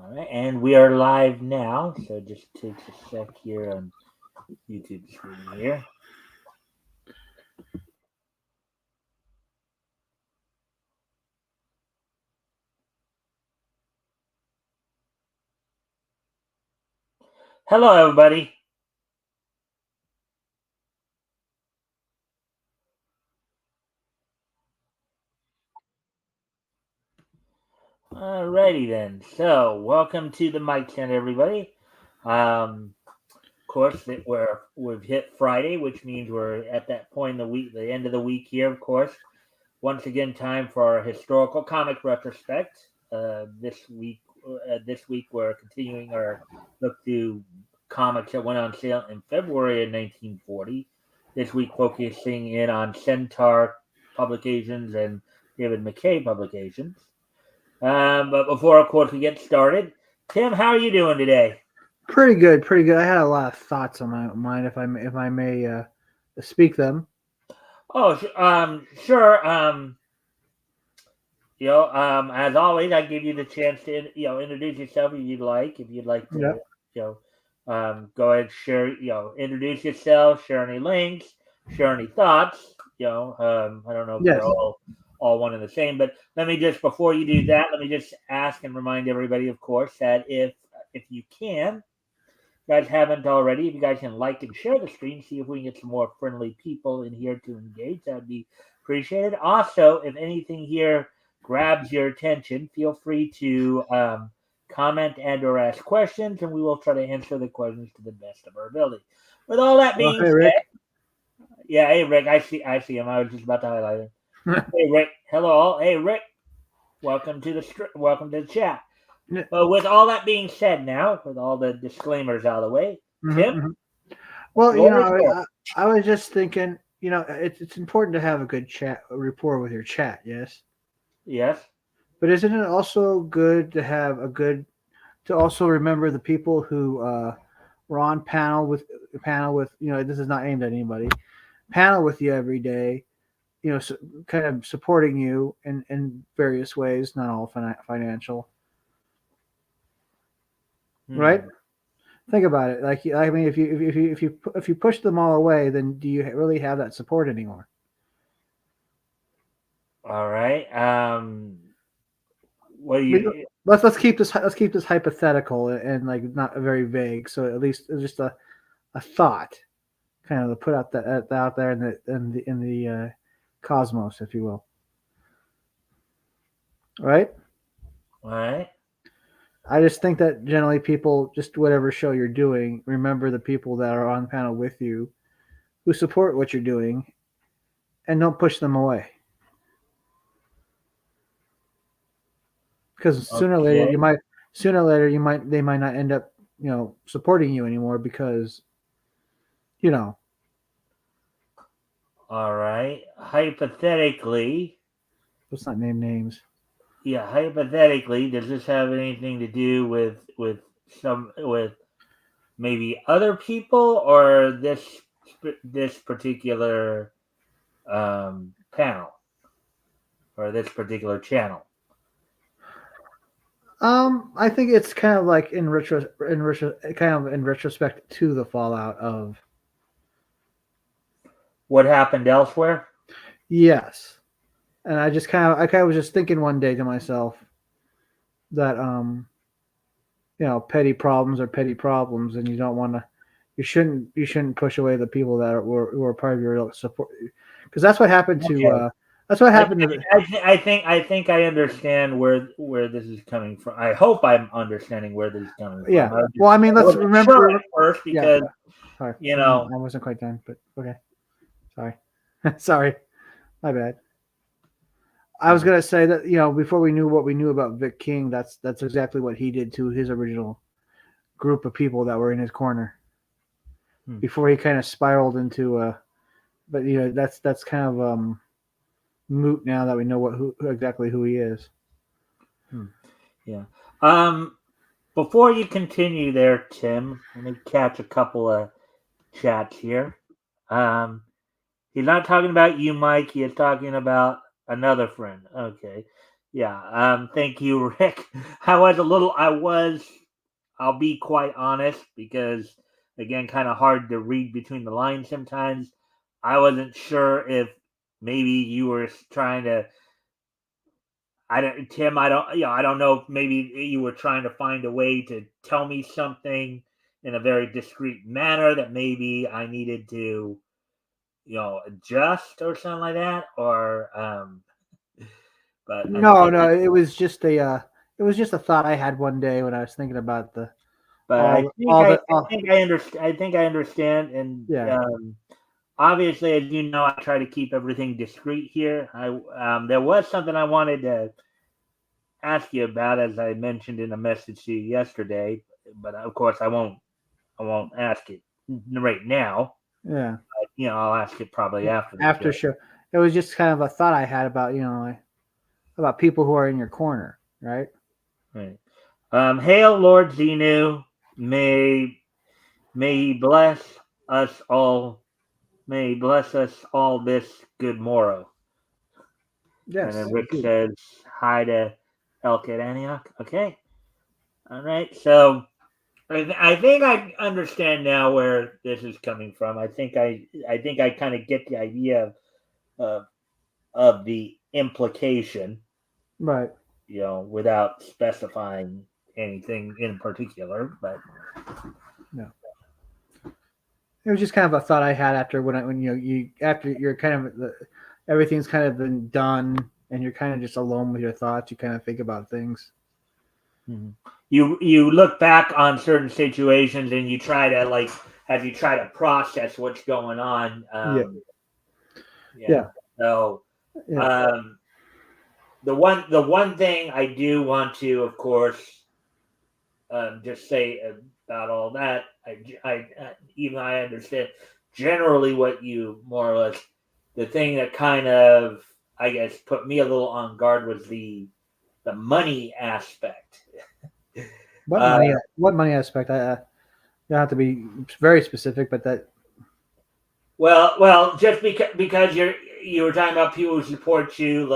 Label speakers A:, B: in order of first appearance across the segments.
A: All right, and we are live now, so just takes a sec here on YouTube screen here. Hello, everybody. Alrighty then. So, welcome to the Mikestand, everybody. Of course, we've hit Friday, which means we're at that point in the week, the end of the week here. Of course, once again, time for our historical comic retrospect. This week we're continuing our look through comics that went on sale in February of 1940. This week focusing in on Centaur publications and David McKay publications. But before, of course, we get started, Tim, how are you doing today?
B: Pretty good, pretty good. I had a lot of thoughts on my mind, if I may speak them.
A: Oh, sure. As always, I give you the chance to introduce yourself if you'd like. If you'd like to,
B: Yep.
A: go ahead, share. Introduce yourself, share any links, share any thoughts. I don't know if they're
B: Yes.
A: all one and the same, but let me just before you do that, let me just ask and remind everybody, of course, that if you can, guys haven't already, if you guys can like and share the stream, see if we can get some more friendly people in here to engage, that would be appreciated. Also, if anything here grabs your attention, feel free to comment and or ask questions, and we will try to answer the questions to the best of our ability. With all that
B: Oh,
A: being
B: hey,
A: said,
B: Rick.
A: yeah, hey Rick, I see him. I was just about to highlight him. Hey Rick, hello all. Hey Rick, welcome to the chat. But with all that being said, now with all the disclaimers out of the way, Tim,
B: Mm-hmm.
A: the
B: Well,
A: floor is yours.
B: I was just thinking, it's important to have a good rapport with your chat, yes.
A: Yes.
B: But isn't it also good to have to also remember the people who were on panel with, this is not aimed at anybody, panel with you every day, kind of supporting you in various ways, not all financial, right?
A: Hmm.
B: Think about it. Like, I mean, if you push them all away, then do you really have that support anymore?
A: All right. What do
B: I mean,
A: you?
B: let's keep this hypothetical and like not very vague. So at least it's just a thought, kind of to put out there in the cosmos, if you will. Right?
A: All right.
B: I just think that generally people, just whatever show you're doing, remember the people that are on the panel with you who support what you're doing and don't push them away. Because
A: Okay.
B: sooner or later they might not end up supporting you anymore because you know
A: All right. Hypothetically,
B: let's not name names.
A: yeah. Hypothetically, does this have anything to do with maybe other people or this particular panel or this particular channel?
B: I think it's kind of like kind of in retrospect to the fallout of.
A: What happened elsewhere?
B: Yes, and I kind of was just thinking one day to myself that petty problems are petty problems, and you shouldn't push away the people who were part of your support, because
A: Okay.
B: that's what
A: I,
B: happened to.
A: I think I understand where this is coming from. I hope I'm understanding where this is coming from.
B: Yeah. Well, I mean,
A: I
B: let's
A: wasn't sure
B: remember.
A: at first
B: Yeah.
A: because
B: Sorry,
A: you know.
B: I wasn't quite done, but okay. Sorry, sorry, my bad. I was
A: uh,
B: gonna say that before we knew what we knew about Vic King, that's exactly what he did to his original group of people that were in his corner
A: hmm,
B: before he kind of spiraled into. But that's kind of moot now that we know exactly who he is.
A: hmm, yeah. Um. Before you continue there, Tim, let me catch a couple of chats here. Um. He's not talking about you, Mike. He is talking about another friend. Okay. Yeah. Thank you, Rick. I'll be quite honest because, again, kind of hard to read between the lines sometimes. I wasn't sure if maybe you were trying to. I don't, Tim. I don't. I don't know if maybe you were trying to find a way to tell me something in a very discreet manner that maybe I needed to, adjust or something like that. But
B: No, no, it was just a thought I had one day when I was thinking about the
A: I
B: all
A: think I understand. I think I understand, and
B: yeah.
A: obviously, as you know, I try to keep everything discreet here. There was something I wanted to ask you about, as I mentioned in a message to you yesterday, but of course, I won't ask it right now.
B: Yeah.
A: I'll ask it probably after the
B: After
A: show.
B: show. It was just kind of a thought I had about, about people who are in your corner, right?
A: Right. Hail, Lord Xenu. May he bless us all. May he bless us all this good morrow. And then
B: Yes,
A: Rick
B: indeed.
A: says hi to Elk at Antioch. Okay. All right. So I think I understand now where this is coming from. I think I kind of get the idea of the implication,
B: Right.
A: without specifying anything in particular. But
B: No. It was just kind of a thought I had after when you after you're kind of everything's kind of been done and you're kind of just alone with your thoughts. You kind of think about things.
A: you look back on certain situations and you try to as you try to process what's going on.
B: Yeah.
A: Yeah.
B: Yeah.
A: So
B: Yeah.
A: um, the one thing I do want to, of course, just say about all that. Even I understand generally what you more or less. The thing that kind of, I guess, put me a little on guard was the money aspect.
B: What
A: Uh,
B: money? What money aspect? You don't have to be very specific, but that
A: just because you were talking about people who support you,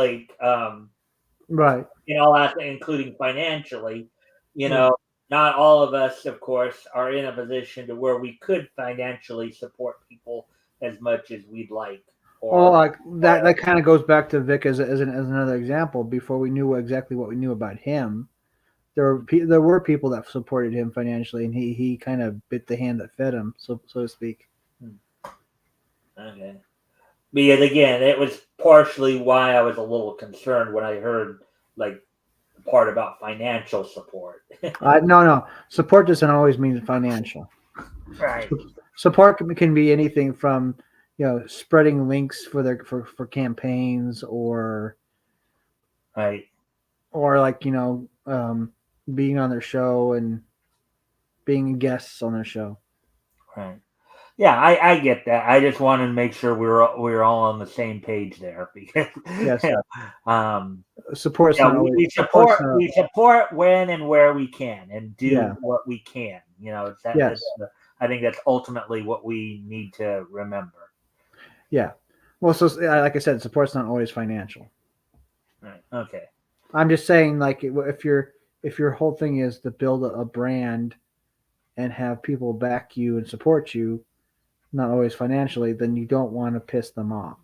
B: right.
A: in all aspects, including financially. You
B: Yeah.
A: know, not all of us, of course, are in a position to where we could financially support people as much as we'd like.
B: Oh,
A: Or,
B: like that. That kind of goes back to Vic as another example. Before we knew exactly what we knew about him, there were people that supported him financially, and he kind of bit the hand that fed him, so to speak.
A: okay. Because again, it was partially why I was a little concerned when I heard like the part about financial support.
B: No, support doesn't always mean financial.
A: Right.
B: Support can be anything from spreading links for for campaigns
A: Right.
B: or like being on their show and being guests on their show.
A: Right. Yeah, I get that. I just wanted to make sure we were all on the same page there because
B: Yes,
A: um,
B: support's
A: yeah,
B: not always
A: we
B: support's
A: support
B: not.
A: we support when and where we can and do
B: Yeah.
A: what we can. It's that
B: Yes.
A: I think that's ultimately what we need to remember.
B: Yeah. Well, so like I said, support's not always financial.
A: Right. Okay.
B: I'm just saying, like, if your whole thing is to build a brand and have people back you and support you, not always financially, then you don't want to piss them off.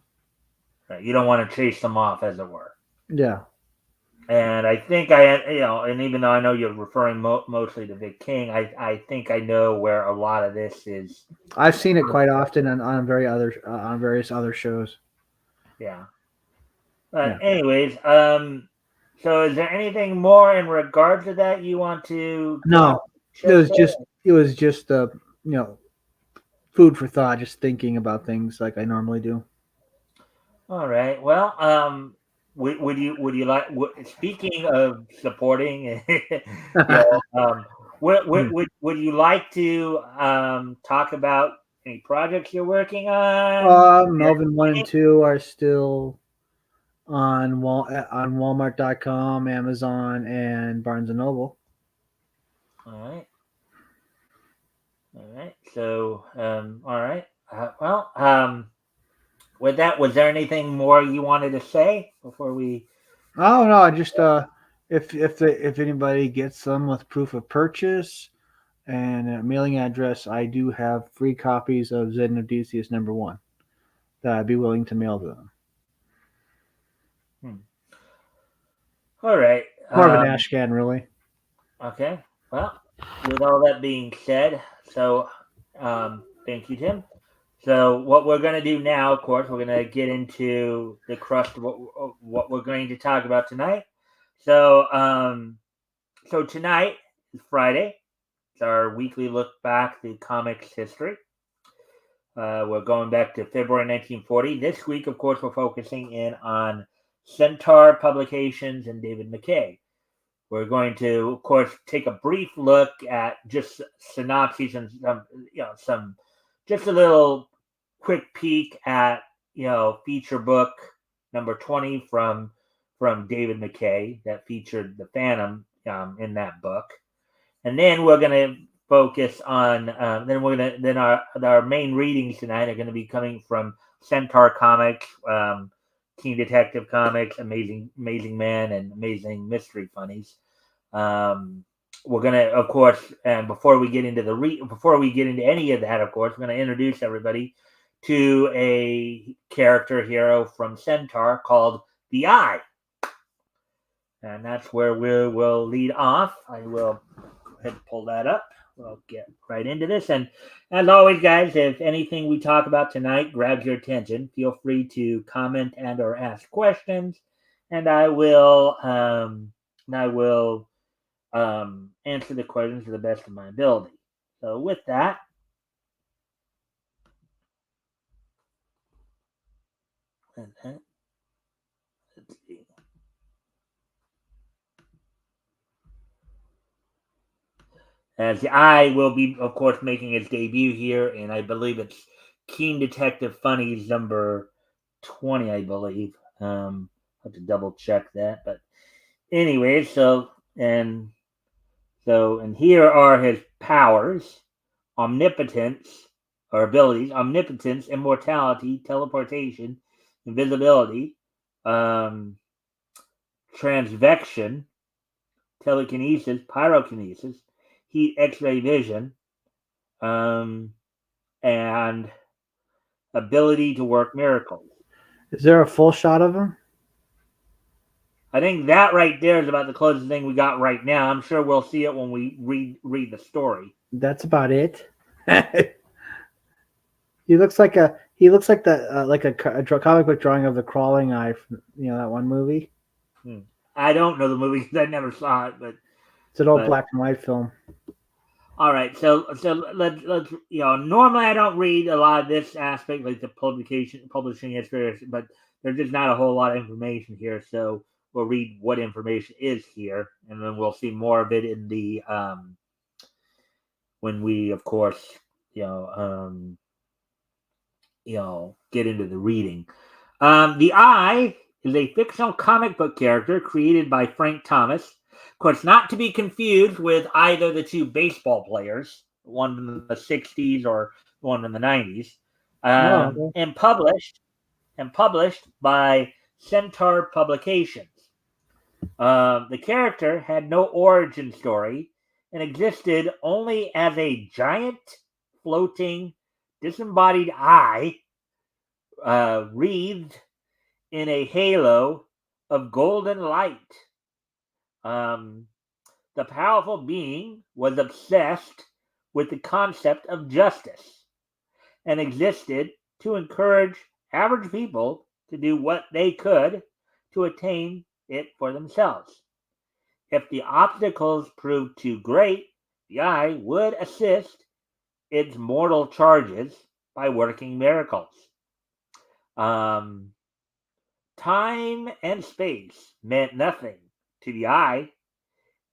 A: Right. You don't want to chase them off, as it were.
B: Yeah.
A: And I think and even though I know you're referring mostly to Vic King, I think I know where a lot of this is.
B: I've seen it quite often on various other shows.
A: Yeah. But
B: Yeah.
A: anyways, so is there anything more in regards to that you want to
B: No,
A: show say?
B: it was just you know food for thought, just thinking about things like I normally do.
A: All right. Well, would you like? Speaking of supporting, would you like to talk about any projects you're working on?
B: Melvin 1 and 2 are still on Walmart.com, Amazon, and Barnes and Noble.
A: All right. All right. So, all right. With that, was there anything more you wanted to say before we
B: Oh no, I just if anybody gets them with proof of purchase and a mailing address, I do have free copies of Zed and Odysseus #1 that I'd be willing to mail to them.
A: All right.
B: More of an ashcan, really.
A: Okay. Well, with all that being said, so thank you, Tim. So what we're going to do now, of course, we're going to get into the crust of what we're going to talk about tonight. So tonight is Friday. It's our weekly look back through comics history. We're going back to February 1940. This week, of course, we're focusing in on Centaur Publications and David McKay. We're going to, of course, take a brief look at just synopses and some just a little quick peek at feature book number 20 from David McKay that featured the Phantom in that book, and then we're going to focus on then our main readings tonight are going to be coming from Centaur Comics, Teen Detective Comics, Amazing Man, and Amazing Mystery Funnies. We're gonna, of course, and before we get into any of that, of course, we're gonna introduce everybody to a character hero from Centaur called the Eye, and that's where we will lead off. I will go ahead and pull that up. We'll get right into this. And as always, guys, if anything we talk about tonight grabs your attention, feel free to comment and or ask questions, and I will answer the questions to the best of my ability. So with that, let's see. As the Eye will be, of course, making its debut here, and I believe it's Keen Detective Funnies number 20, I believe. I have to double check that, but anyway, and here are his powers: omnipotence or abilities: omnipotence, immortality, teleportation, invisibility, transvection, telekinesis, pyrokinesis, heat X-ray vision, and ability to work miracles.
B: Is there a full shot of him?
A: I think that right there is about the closest thing we got right now. I'm sure we'll see it when we read the story.
B: That's about it. He looks like the like a comic book drawing of the crawling eye from that one movie.
A: I don't know the movie because I never saw it, but
B: it's an old black and white film.
A: All right, so let's normally I don't read a lot of this aspect, like the publishing history, but there's just not a whole lot of information here. So we'll read what information is here, and then we'll see more of it in the when we, of course, get into the reading. The Eye is a fictional comic book character created by Frank Thomas. Of course, not to be confused with either the two baseball players, one from the 60s or one from the 90s, and published by Centaur Publications. The character had no origin story and existed only as a giant, floating, disembodied eye wreathed in a halo of golden light. The powerful being was obsessed with the concept of justice and existed to encourage average people to do what they could to attain it for themselves. If the obstacles proved too great, the Eye would assist its mortal charges by working miracles. Time and space meant nothing to the Eye,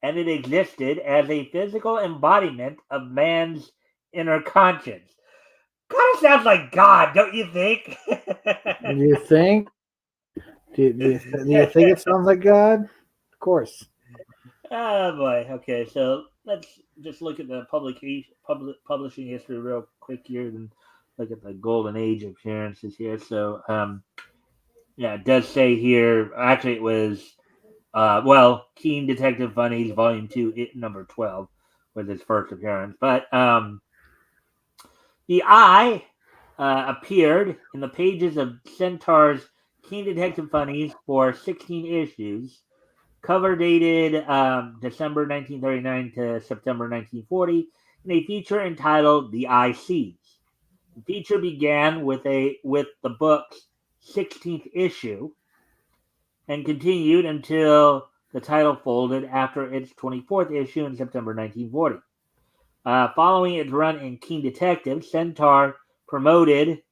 A: and it existed as a physical embodiment of man's inner conscience. Kind of sounds like God, don't you think?
B: Do you think? Do you think it sounds like God? Of course.
A: Oh boy. Okay, so let's just look at the publishing history real quick here, and look at the golden age appearances here. So, it does say here. Actually, it was Keen Detective Funnies, Volume 2, number 12, was his first appearance. But the eye appeared in the pages of Centaur's Keen Detective Funnies for 16 issues, cover dated December 1939 to September 1940, in a feature entitled The Eye Sees. The feature began with the book's 16th issue and continued until the title folded after its 24th issue in September 1940. Following its run in Keen Detective, Centaur promoted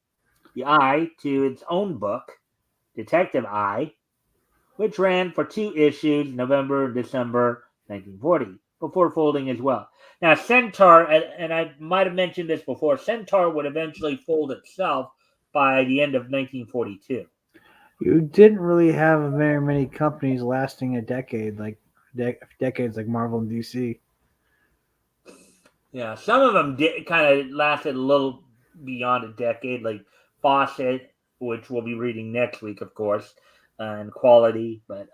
A: the Eye to its own book, Detective Eye, which ran for 2 issues, November and December 1940, before folding as well. Now, Centaur, and I might have mentioned this before, Centaur would eventually fold itself by the end of 1942.
B: You didn't really have very many companies lasting a decade, like decades, like Marvel and DC.
A: Yeah, some of them kind of lasted a little beyond a decade, like Fawcett, which we'll be reading next week, of course, and Quality. But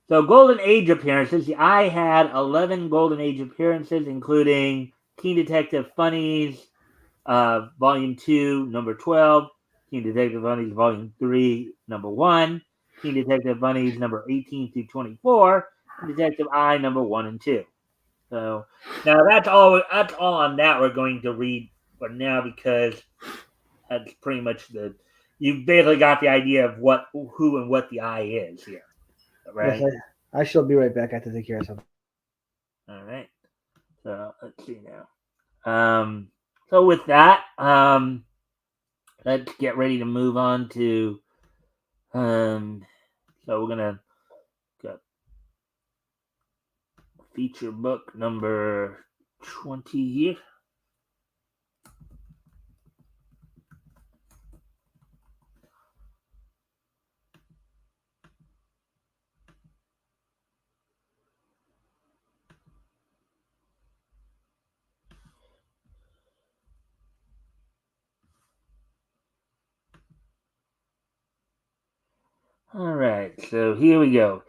A: so Golden Age appearances. The Eye had 11 Golden Age appearances, including Keen Detective Funnies, Volume 2, number 12, Keen Detective Funnies, Volume 3, number 1, Keen Detective Funnies, number 18 through 24, and Detective Eye, number 1 and 2. So now that's all on that we're going to read for now, because that's pretty much you basically got the idea of who and what the Eye is here, right?
B: Yes, I shall be right back. I have to take care of something.
A: All right. So let's see now. So with that, let's get ready to move on to. So we're gonna go feature book number 20 here. All right, so here we go.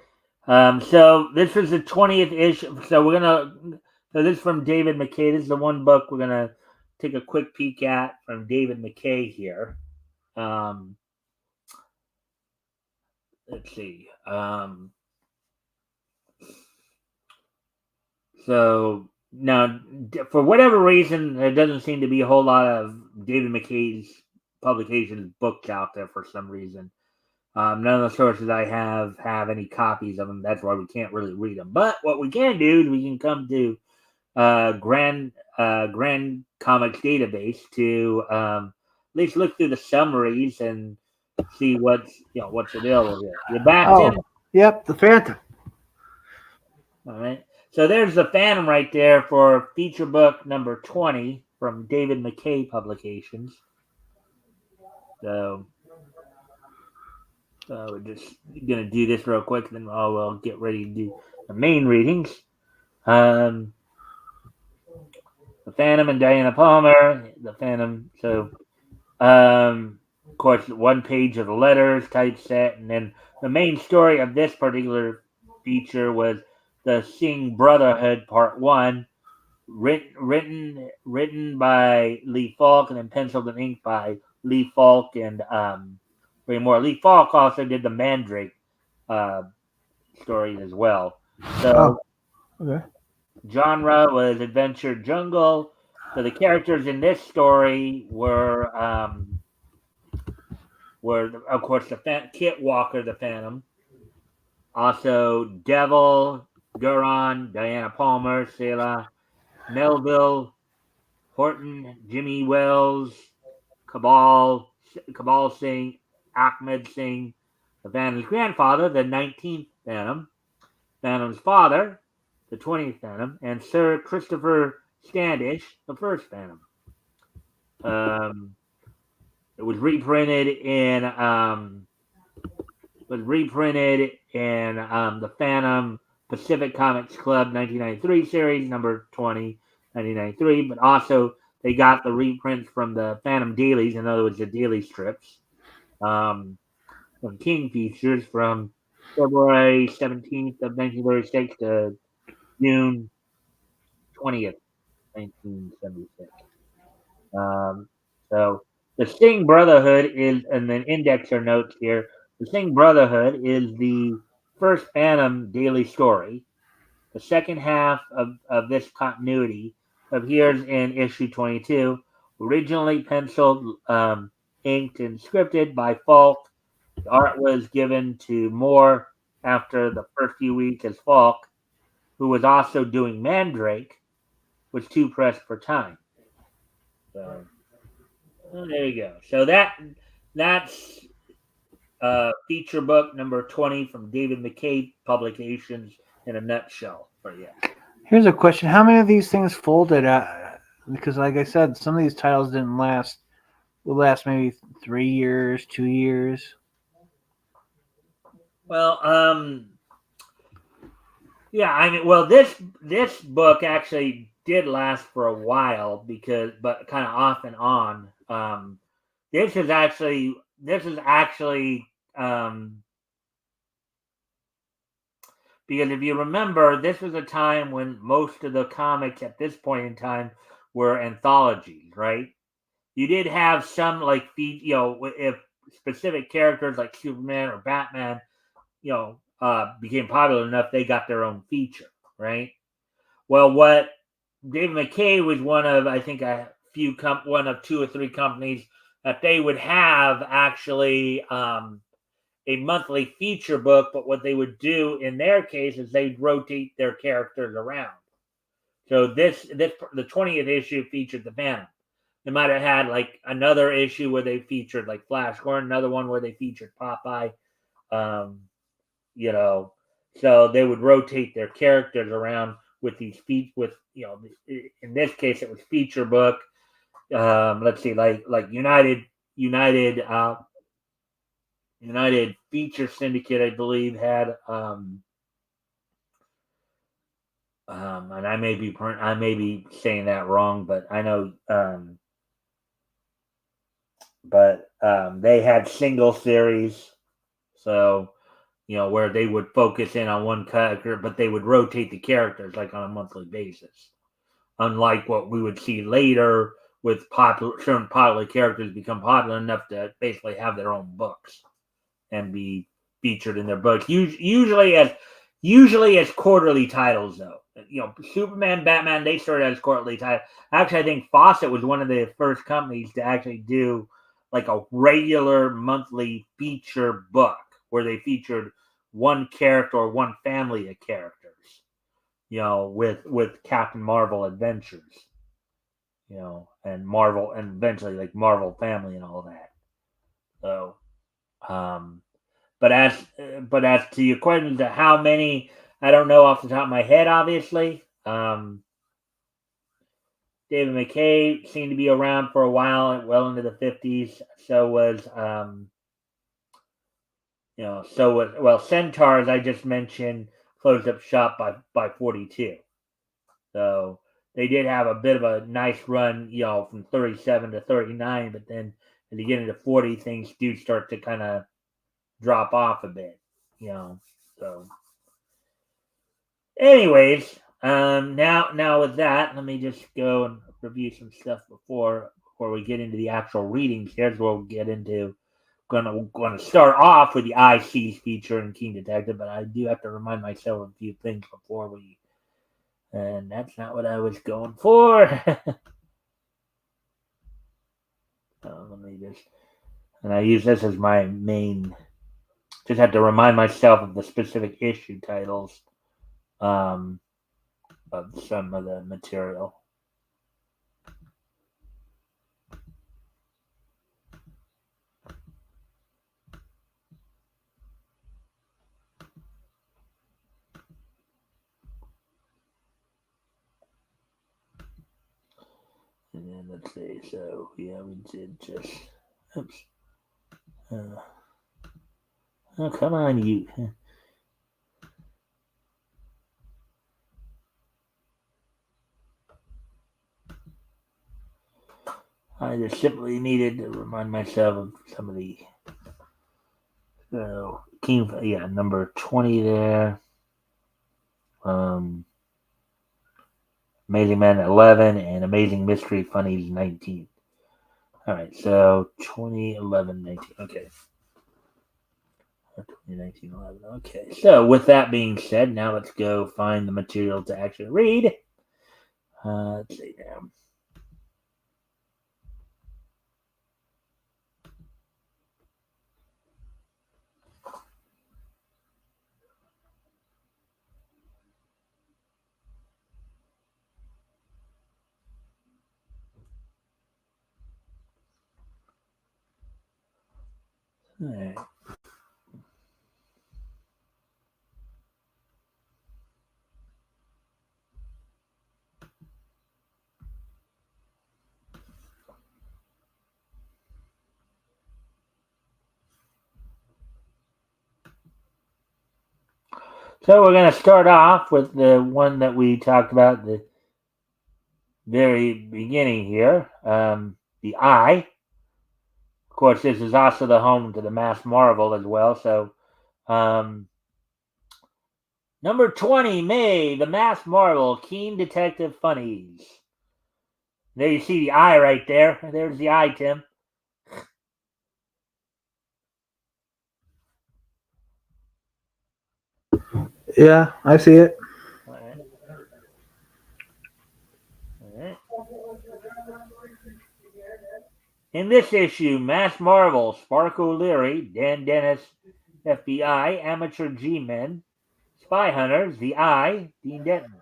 A: So this is the 20th issue. So this is from David McKay. This is the one book we're gonna take a quick peek at from David McKay here. Let's see. So now, for whatever reason, there doesn't seem to be a whole lot of David McKay's publications books out there for some reason. None of the sources I have any copies of them. That's why we can't really read them. But what we can do is we can come to Grand Comics database to at least look through the summaries and see what's available here. You back, Tim?
B: Yep, the Phantom.
A: All right. So there's the Phantom right there for feature book number 20 from David McKay Publications. So we're just going to do this real quick, then we'll get ready to do the main readings. The Phantom and Diana Palmer. The Phantom. So, of course, one page of the letters, typeset, and then the main story of this particular feature was the Singh Brotherhood Part 1, written by Lee Falk and then penciled and inked by Lee Falk and Ray Moore. Lee Falk also did the Mandrake stories as well. So,
B: okay.
A: Genre was adventure jungle. So the characters in this story were of course the Kit Walker, the Phantom. Also Devil, Guron, Diana Palmer, Selah, Melville, Horton, Jimmy Wells, Cabal Singh, Ahmed Singh, the Phantom's grandfather, the 19th Phantom, Phantom's father, the 20th Phantom, and Sir Christopher Standish, the first Phantom. It was reprinted in the Phantom Pacific Comics Club 1993 series, number 20, 1993, but also they got the reprints from the Phantom Dailies, in other words, the daily strips, from King Features from February 17th of 1936 to June 20th, 1976. Um, so the Sting Brotherhood is, and then indexer notes here. The Sting Brotherhood is the first Phantom daily story. The second half of this continuity appears in issue 22, originally penciled, inked, and scripted by Falk. The art was given to Moore after the first few weeks as Falk, who was also doing Mandrake, was too pressed for time. So there you go. So that's feature book number 20 from David McKay Publications in a nutshell for you.
B: Here's a question: how many of these things folded? Because, like I said, some of these titles didn't last. Will last maybe 3 years, 2 years.
A: Well, yeah, I mean, well, this book actually did last for a while but kind of off and on. This is actually because if you remember, this was a time when most of the comics at this point in time were anthologies, right? You did have some if specific characters like Superman or Batman, became popular enough, they got their own feature, right? Well, what David McKay was one of, I think, one of 2 or 3 companies that they would have actually a monthly feature book, but what they would do in their case is they'd rotate their characters around. So the 20th issue featured the Phantom. They might have had like another issue where they featured like Flash Gordon, another one where they featured Popeye. So they would rotate their characters around with these in this case it was feature book. Let's see, like United Feature Syndicate, I believe, had and I may be saying that wrong, but I know they had single series, so where they would focus in on one character, but they would rotate the characters like on a monthly basis. Unlike what we would see later with certain popular characters become popular enough to basically have their own books and be featured in their books. Usually as quarterly titles, though. Superman, Batman, they started as quarterly titles. Actually, I think Fawcett was one of the first companies to actually do like a regular monthly feature book where they featured one character or one family of characters, with Captain Marvel adventures, and Marvel, and eventually like Marvel Family and all that. So, but as to your question to how many, I don't know off the top of my head, obviously. David McKay seemed to be around for a while, well into the 50s. So was Centaur, as I just mentioned, closed up shop by 42. So they did have a bit of a nice run, from 37 to 39, but then as you get into 40, things do start to kind of drop off a bit, So anyways, now with that, let me just go and review some stuff before we get into the actual readings. Here's where we'll get into. Going to start off with the IC's feature in King Detective, but I do have to remind myself of a few things before we. And that's not what I was going for. Let me just. And I use this as my main. Just have to remind myself of the specific issue titles of some of the material. And then let's see. So yeah, we did just. Oops. Oh, come on, you. I just simply needed to remind myself of some of the So number 20 there. Amazing Men 11 and Amazing Mystery Funnies 19. All right, so 2011, 19. Okay. 2019, 11. Okay. So with that being said, now let's go find the material to actually read. Let's see now. All right. So we're going to start off with the one that we talked about at the very beginning here, the Eye. Of course, this is also the home to the Mass Marvel as well. So number 20, May, the Mass Marvel, Keen Detective Funnies. There you see the eye right there. There's the eye, Tim.
B: Yeah, I see it.
A: All right. All right. In this issue, Mass Marvel, Spark O'Leary, Dan Dennis, FBI, Amateur G-Men, Spy Hunters, The Eye, Dean Denton.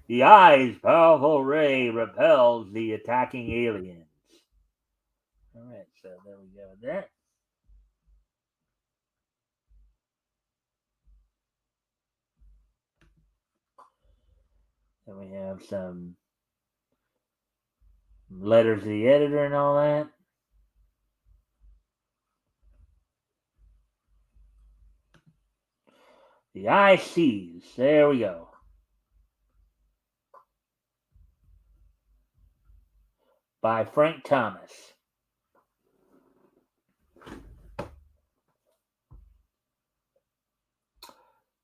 A: The Eye's powerful ray repels the attacking aliens. All right, so there we go with that. Then we have some letters to the editor and all that. The Eye Sees. There we go. By Frank Thomas.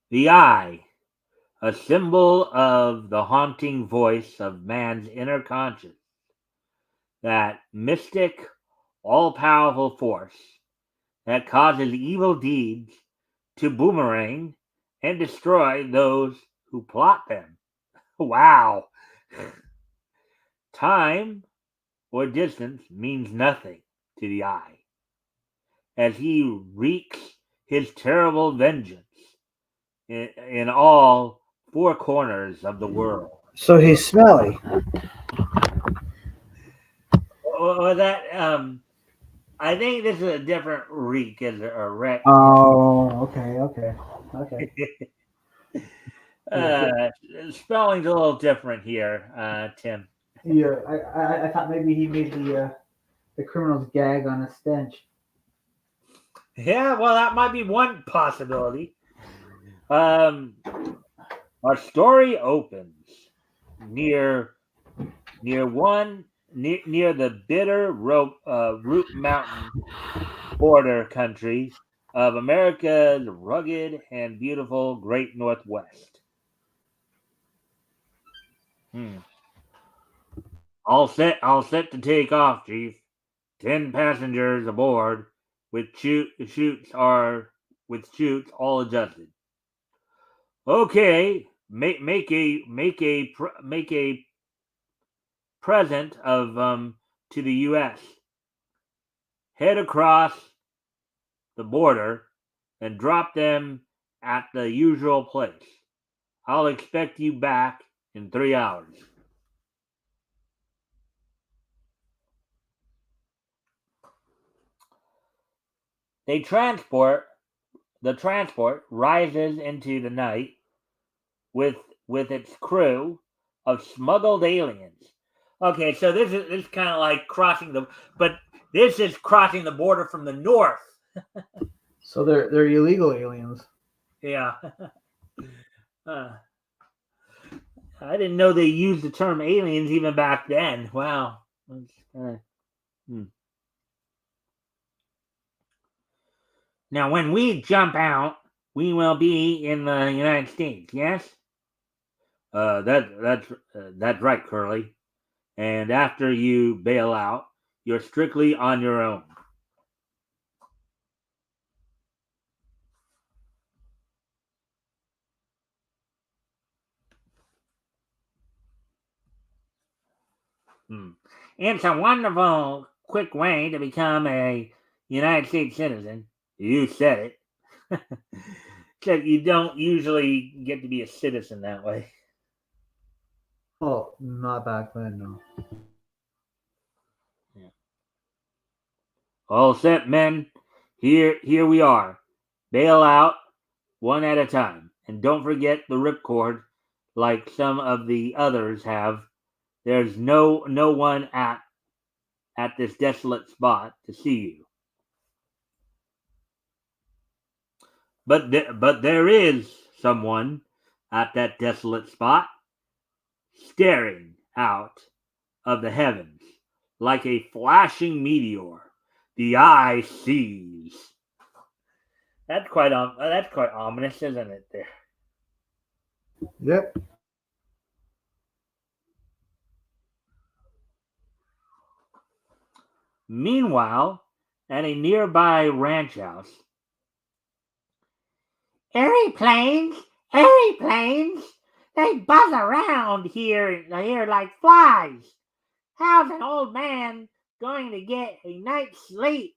A: The Eye, a symbol of the haunting voice of man's inner conscience, that mystic, all-powerful force that causes evil deeds to boomerang and destroy those who plot them. Wow. Time or distance means nothing to the Eye, as he wreaks his terrible vengeance in all four corners of the world.
B: So he's smelly.
A: Well, that I think this is a different reek as a wreck.
B: Oh, okay.
A: Spelling's a little different here, Tim.
B: Yeah, I thought maybe he made the criminals gag on a stench.
A: Yeah, well, that might be one possibility. Our story opens near the bitter Root Mountain border country of America's rugged and beautiful Great Northwest. All set to take off, Chief. 10 passengers aboard with chutes all adjusted. Okay, make a present of to the U.S. Head across the border and drop them at the usual place. I'll expect you back in 3 hours. The transport rises into the night with its crew of smuggled aliens. Okay, so this is kind of like this is crossing the border from the north.
B: So they're illegal aliens.
A: Yeah. I didn't know they used the term aliens even back then. Wow. Now, when we jump out, we will be in the United States, yes? That's right, Curly. And after you bail out, you're strictly on your own. It's a wonderful, quick way to become a United States citizen. You said it. Except you don't usually get to be a citizen that way.
B: Oh, not back then, no.
A: Yeah. All set, men. Here we are. Bail out one at a time. And don't forget the ripcord like some of the others have. There's no one at this desolate spot to see you. But there is someone at that desolate spot staring out of the heavens like a flashing meteor. The eye sees. That's quite ominous, isn't it? There.
B: Yep.
A: Meanwhile, at a nearby ranch house, airplanes, they buzz around here like flies. How's an old man going to get a night's sleep?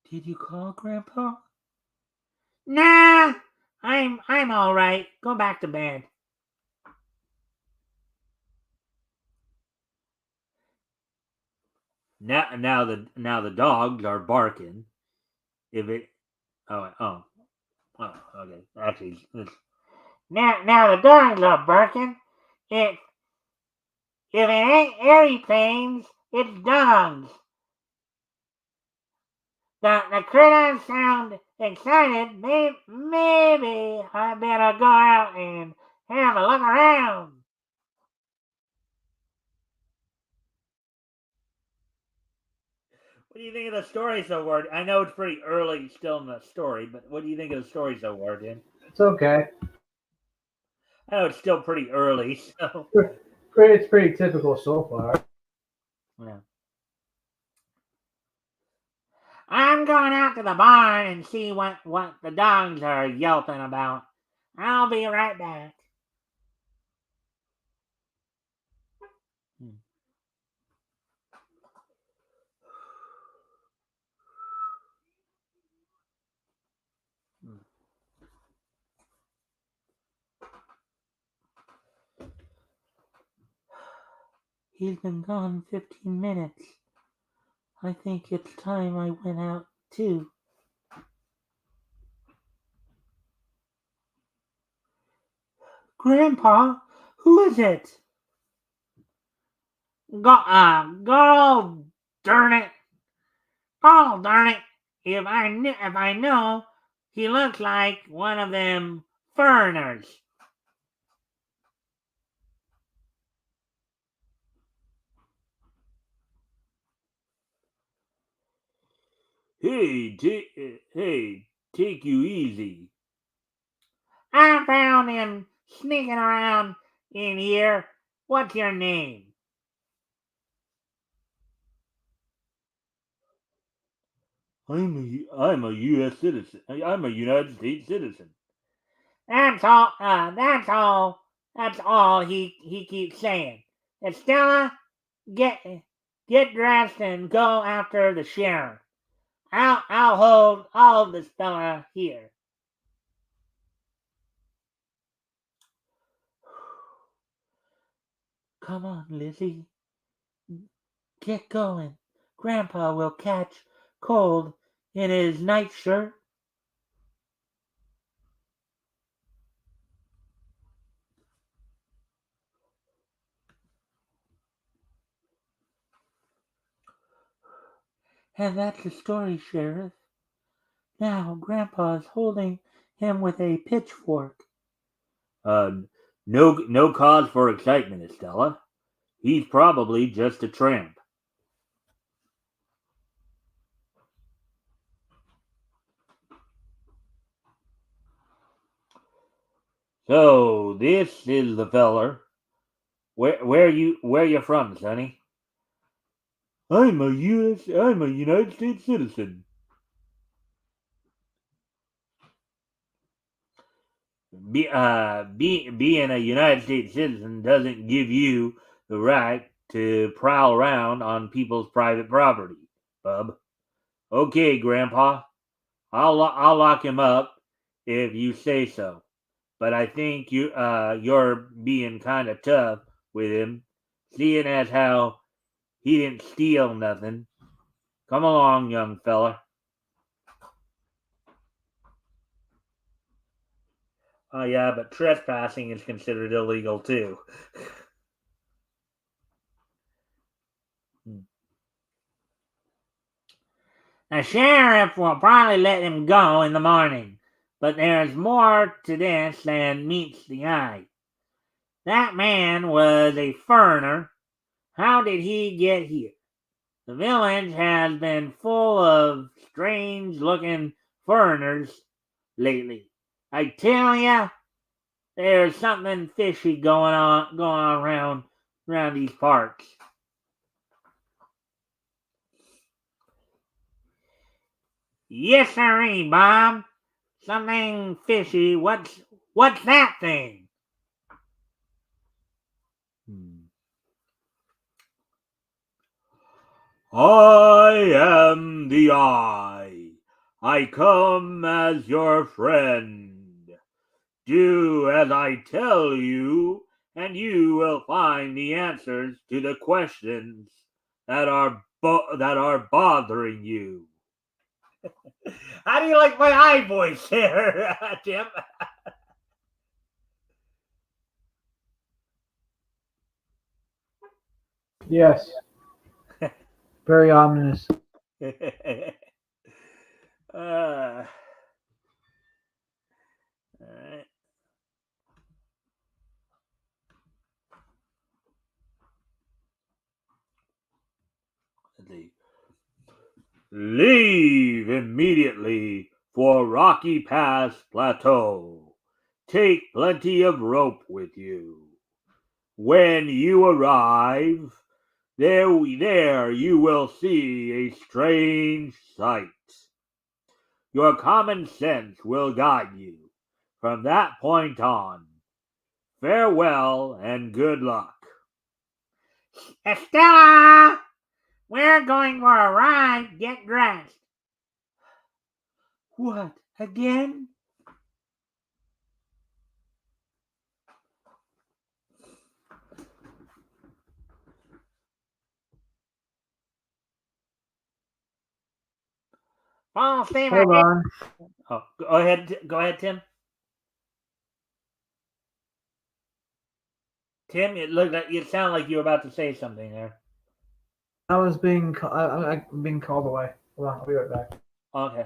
A: Did you call, Grandpa? Nah, I'm all right. Go back to bed. Now the dogs are barking. If it okay. Actually, now the dogs are barking. If it ain't airplanes, it's dogs. The critters sound excited. Maybe I better go out and have a look around. What do you think of the story so far? I know it's pretty early still in the story, but what do you think of the story so far, Dan?
B: It's okay.
A: I know it's still pretty early, so
B: It's pretty typical so far.
A: yeah. I'm going out to the barn and see what the dogs are yelping about. I'll be right back. He's been gone 15 minutes. I think it's time I went out too. Grandpa, who is it? Go, darn it. Oh, darn it. If I know, he looks like one of them foreigners. Hey, take you easy. I found him sneaking around in here. What's your name? I'm a U.S. citizen. I'm a United States citizen. That's all. That's all he keeps saying. Estella, get dressed and go after the sheriff. I'll hold this fella here. Come on, Lizzie. Get going. Grandpa will catch cold in his nightshirt. And that's the story, Sheriff. Now Grandpa's holding him with a pitchfork. No cause for excitement, Estella. He's probably just a tramp. So this is the feller. Where you from, Sonny? I'm a United States citizen. Being a United States citizen doesn't give you the right to prowl around on people's private property, bub. Okay, Grandpa, I'll lock him up if you say so. But I think you're being kind of tough with him, seeing as how he didn't steal nothing. Come along, young fella. Oh yeah, but trespassing is considered illegal too. The sheriff will probably let him go in the morning, but there's more to this than meets the eye. That man was a foreigner. How did he get here? The village has been full of strange-looking foreigners lately. I tell ya, there's something fishy going on around these parts. Yes, sirree, Bob. Something fishy. What's that thing? I am the Eye. I come as your friend. Do as I tell you, and you will find the answers to the questions that are bothering you. How do you like my eye voice there, Tim?
B: Yes. Very ominous.
A: All right. Leave immediately for Rocky Pass Plateau. Take plenty of rope with you. When you arrive, there you will see a strange sight. Your common sense will guide you from that point on. Farewell and good luck. Estella! We're going for a ride. Get dressed. What, again? Full steam
B: Hold
A: ahead.
B: on.
A: Oh, go ahead, Tim. Tim, it sounded like you were about to say something there.
B: I'm being called away. Hold on, I'll be right back.
A: Okay.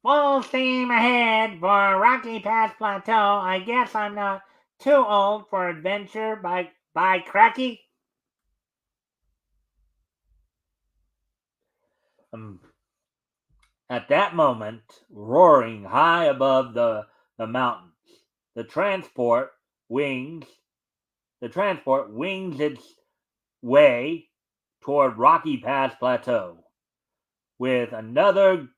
A: Full steam ahead for Rocky Pass Plateau. I guess I'm not too old for adventure by cracky. At that moment, roaring high above the mountains, the transport wings its way toward Rocky Pass Plateau with another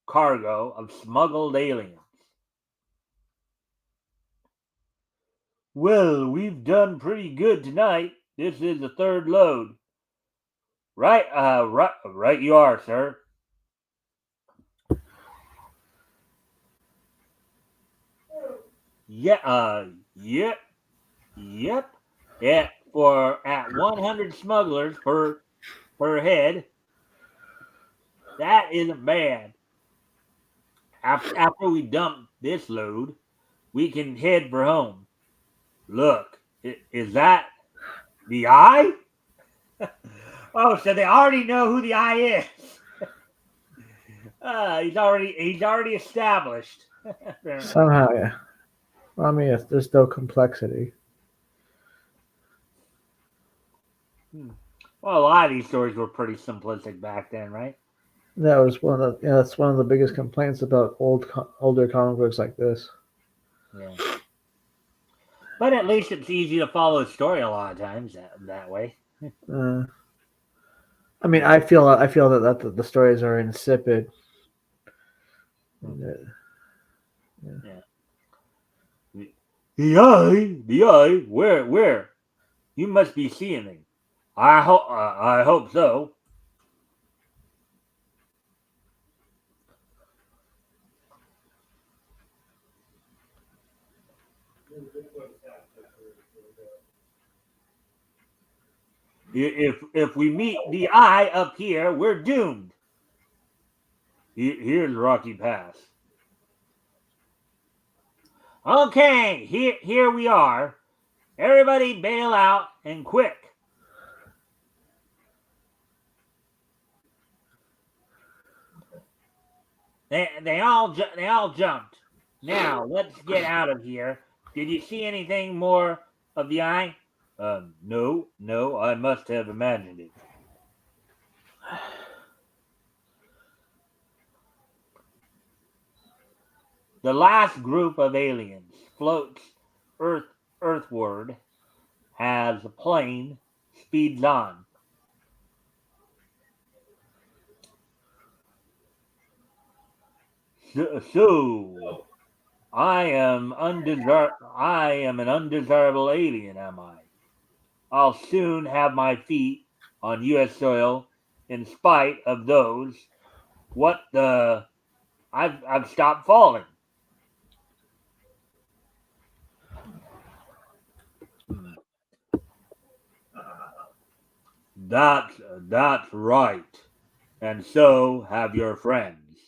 A: cargo of smuggled aliens. Well, we've done pretty good tonight. This is the third load. Right you are, sir. Yeah, yep. At 100 smugglers per head. That isn't bad. After we dump this load, we can head for home. Look, is that the Eye? Oh, so they already know who the Eye is. He's already established.
B: Somehow, yeah. I mean, there's no complexity.
A: Well, a lot of these stories were pretty simplistic back then, right?
B: That was that's one of the biggest complaints about older comic books like this.
A: Yeah. But at least it's easy to follow a story a lot of times that way.
B: Uh, I mean, I feel that the stories are insipid.
A: Yeah. The eye, where? You must be seeing me. I hope so. If we meet the eye up here, we're doomed. Here's Rocky Pass. Okay, here we are. Everybody bail out and quick. They all jumped. Now let's get out of here. Did you see anything more of the eye? No. I must have imagined it. The last group of aliens floats earthward as the plane speeds on. So I am an undesirable alien, am I? I'll soon have my feet on U.S. soil in spite of those. What the? I've stopped falling. That's right. And so have your friends.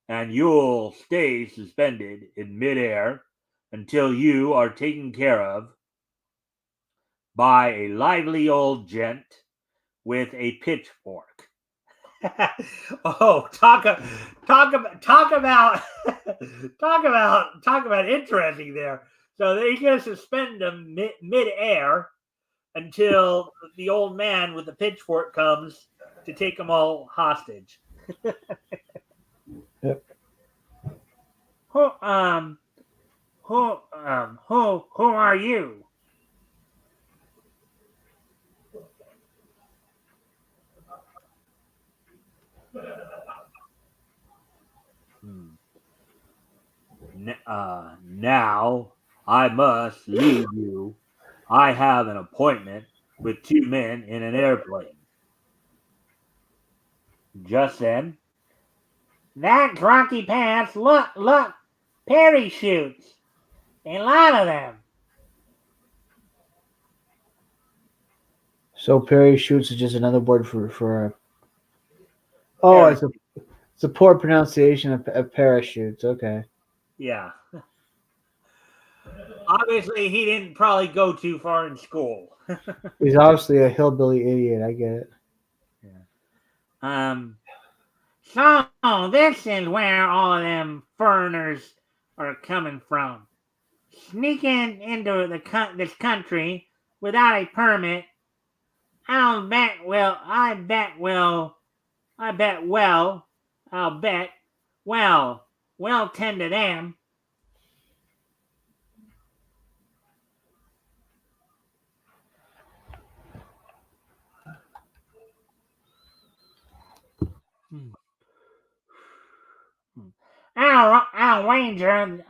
A: And you'll stay suspended in midair until you are taken care of by a lively old gent with a pitchfork. Oh, talk about talk about interesting there. So they're going to suspend them mid-air until the old man with the pitchfork comes to take them all hostage.
B: Yep.
A: Who are you? Now I must leave you. I have an appointment with two men in an airplane. Just then, that's Rocky Pass. Look, parachutes. A lot of them.
B: So parachutes is just another word for. Oh, it's a poor pronunciation of parachutes. Okay.
A: Yeah. Obviously, he didn't probably go too far in school.
B: He's obviously a hillbilly idiot. I get it.
A: Yeah. So this is where all of them foreigners are coming from. Sneaking into this country without a permit. I'll bet well. Well tend to them. Our Ranger,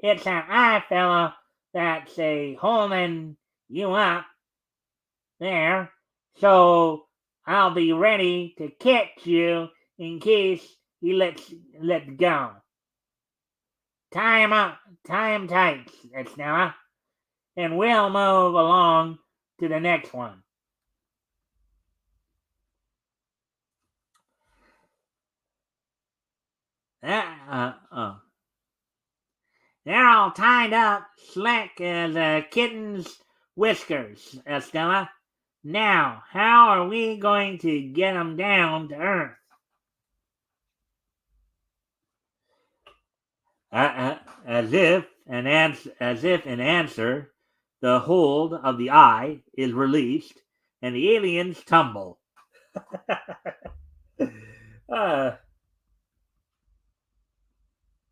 A: it's an eye fella that's holding you up there. So I'll be ready to catch you in case he lets go. Tie him up, tie him tight, Stella, and we'll move along to the next one. They're all tied up, slick as a kitten's whiskers, Estella. Now, how are we going to get them down to Earth? As if and as if in answer, the hold of the eye is released, and the aliens tumble.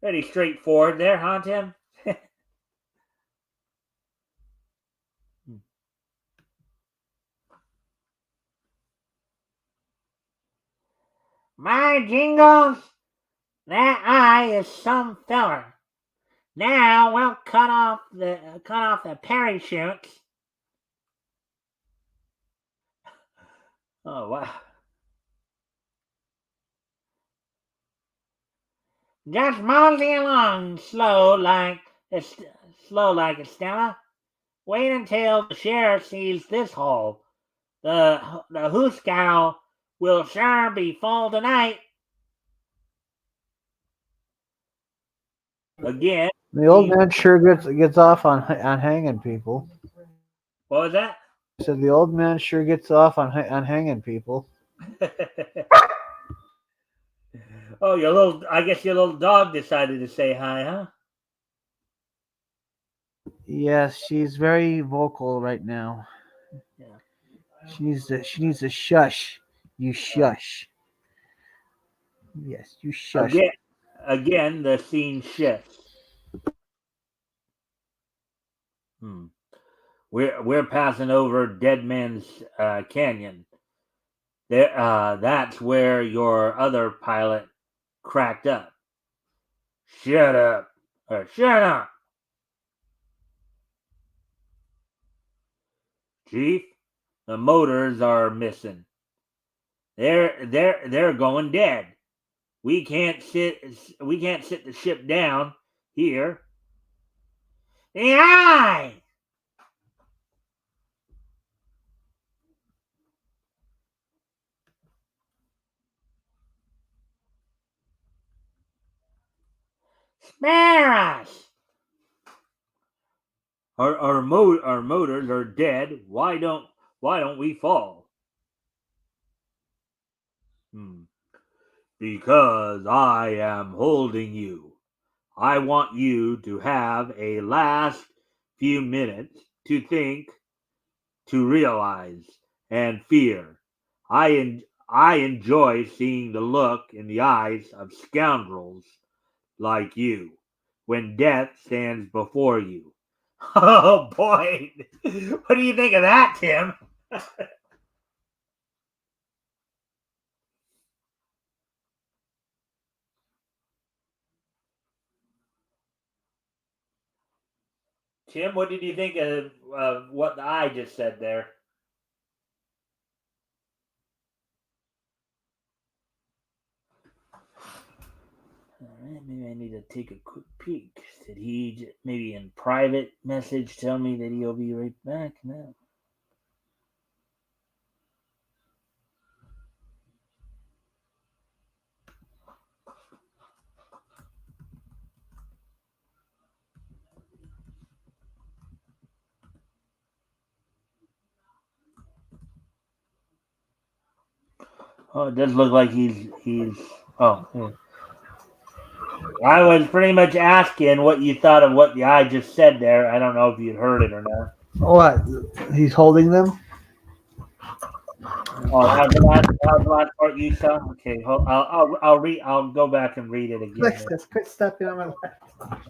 A: Pretty straightforward there, huh, Tim? My jingles, that eye is some feller. Now we'll cut off the parachutes. Oh wow! Just mosey along, slow like Estella. Wait until the sheriff sees this hole. The hooscow will sure be full tonight. Again,
B: The old man sure gets off on hanging people.
A: what was that?
B: I said the old man sure gets off on hanging people.
A: Oh, I guess your little dog decided to say hi, huh?
B: Yes, she's very vocal right now.
A: Yeah.
B: She needs to shush. You shush. Yes, you shush.
A: Again, the scene shifts. We're passing over Dead Man's Canyon. There, that's where your other pilot cracked up. Shut up! Shut up, Chief. The motors are missing. They're going dead. We can't sit the ship down here. The eye! Spare us! Our motors are dead. Why don't we fall? Because I am holding you. I want you to have a last few minutes to think, to realize, and fear. I enjoy seeing the look in the eyes of scoundrels like you when death stands before you. Oh boy, what do you think of that, Tim? Tim, what did you think of what I just said there? All right, maybe I need to take a quick peek. Did he maybe in private message tell me that he'll be right back? No. Oh, it does look like he's. Oh, yeah. I was pretty much asking what you thought of what the eye just said there. I don't know if you heard it or not.
B: What? He's holding them?
A: Oh, that was the last part you saw. Okay, I'll read. I'll go back and read it again.
B: Quit stepping on my lap.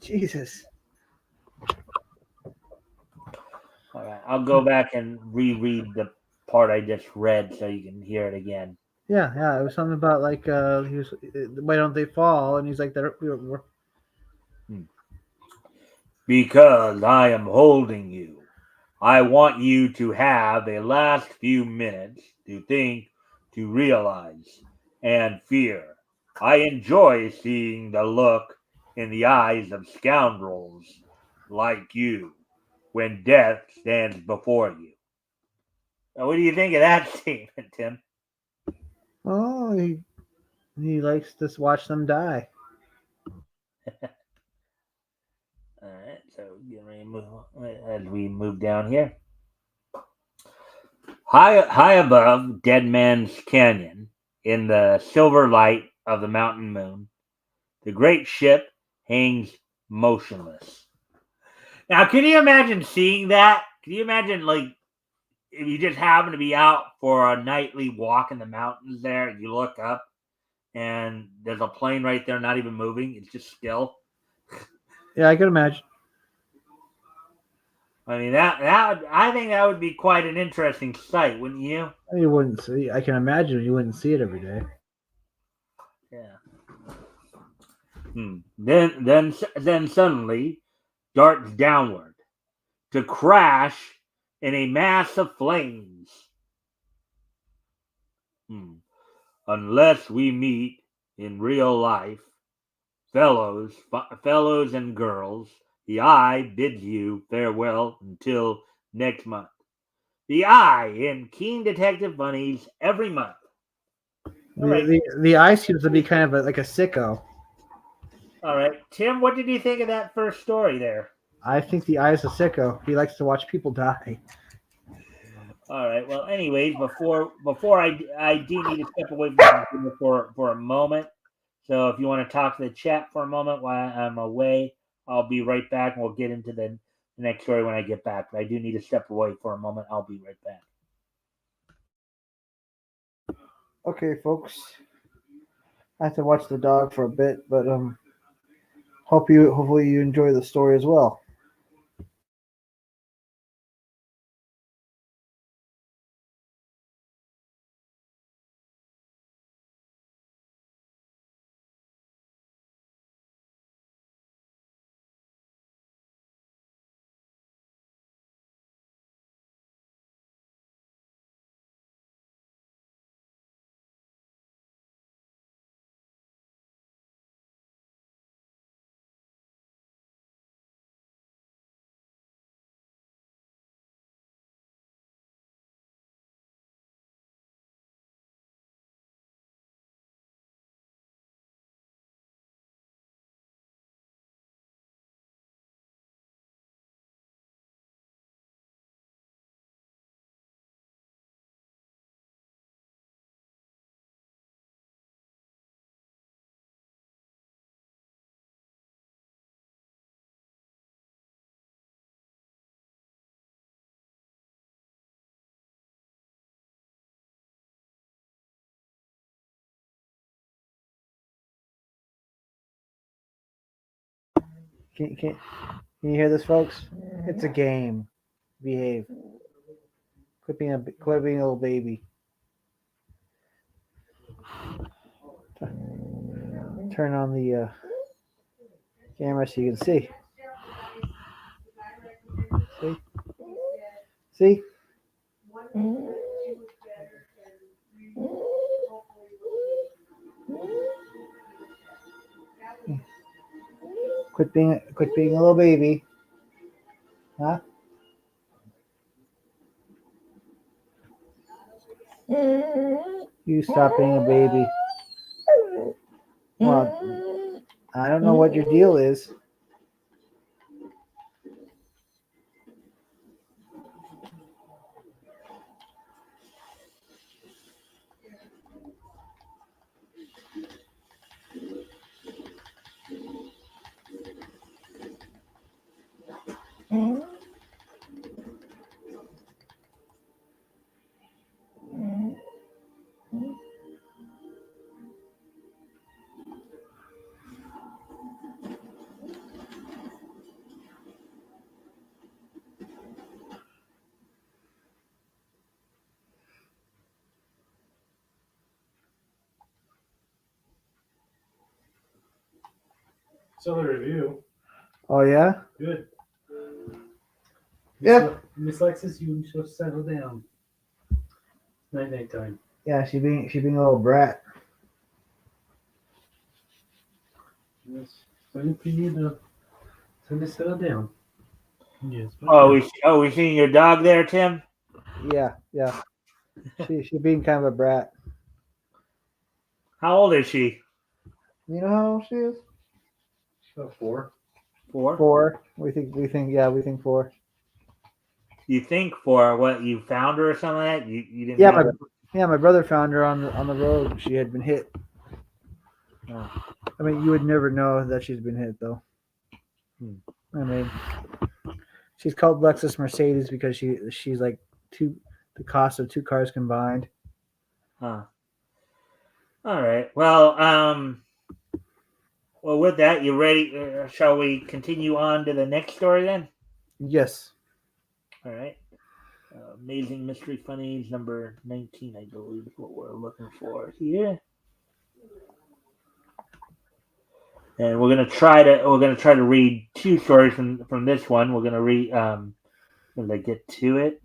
B: Jesus.
A: All right, I'll go back and reread the part I just read so you can hear it again.
B: Yeah. It was something about like he was. Why don't they fall? And he's like, we're
A: Because I am holding you. I want you to have a last few minutes to think, to realize, and fear. I enjoy seeing the look in the eyes of scoundrels like you when death stands before you. Now, what do you think of that statement, Tim?
B: Oh, he likes to watch them die.
A: All right, so as we move down here. High above Dead Man's Canyon, in the silver light of the mountain moon, the great ship hangs motionless. Now, can you imagine seeing that? Can you imagine, like, if you just happen to be out for a nightly walk in the mountains there, and you look up, and there's a plane right there, not even moving. It's just still.
B: Yeah, I can imagine.
A: I mean, that I think that would be quite an interesting sight, wouldn't you?
B: You wouldn't see. I can imagine you wouldn't see it every day.
A: Yeah. Then suddenly darts downward to crash in a mass of flames. Unless we meet in real life, fellows and girls, the Eye bids you farewell until next month. The Eye in Keen Detective Bunnies every month.
B: The Eye seems to be kind of like a sicko.
A: All right, Tim, what did you think of that first story there?
B: I think the Eye is a sicko. He likes to watch people die.
A: All right. Well, anyways, before I do need to step away from the computer for a moment. So if you want to talk to the chat for a moment while I'm away, I'll be right back, and we'll get into the next story when I get back. But I do need to step away for a moment. I'll be right back.
B: Okay, folks. I have to watch the dog for a bit, but hopefully you enjoy the story as well. Can you hear this, folks? It's a game. Behave. Quit being a little baby. Turn on the camera so you can see. See? Quit being a little baby. Huh? You stop being a baby. Well, I don't know what your deal is.
C: Saw the review.
B: Oh yeah?
C: Good.
B: Yep.
C: Miss Lexus, you should settle down. Night time.
B: Yeah, she being a little brat.
C: Yes. So if you need to settle down. Yes.
A: We seeing your dog there, Tim?
B: Yeah. She being kind of a brat.
A: How old is she?
B: You know how old she is?
C: About 4.
A: 4.
B: 4. We think 4.
A: You think for what you found her or something like that? You didn't.
B: Yeah, my brother found her on the road. She had been hit.
A: Oh.
B: I mean, you would never know that she's been hit though. I mean, she's called Lexus Mercedes because she's like the cost of two cars combined.
A: Huh. All right. Well, with that, you ready? Shall we continue on to the next story then?
B: Yes.
A: All right. Amazing Mystery Funnies number 19, I believe, is what we're looking for here. And we're gonna try to read two stories from this one. We're gonna read when I get to it.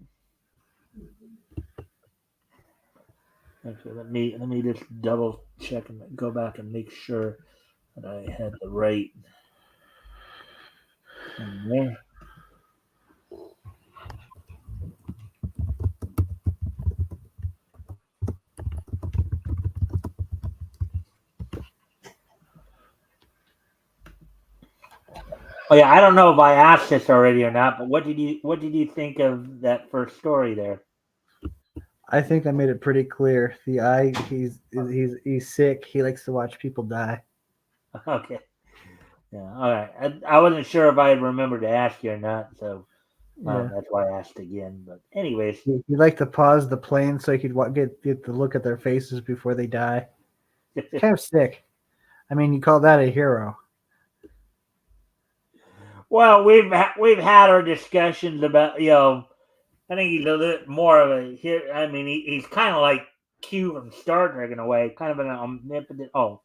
A: Actually, let me just double check and go back and make sure that I had the right one there. Oh yeah, I don't know if I asked this already or not, but what did you think of that first story there?
B: I think I made it pretty clear. The eye, he's sick. He likes to watch people die.
A: Okay. Yeah. All right. I wasn't sure if I had remembered to ask you or not, so
B: Yeah.
A: that's why I asked again. But anyways,
B: He liked to pause the plane so he could get the look at their faces before they die. Kind of sick. I mean, you call that a hero?
A: well, we've had our discussions about I think he's a little more of a here. I mean, he's kind of like Q from Star Trek in a way, kind of an omnipotent. Oh,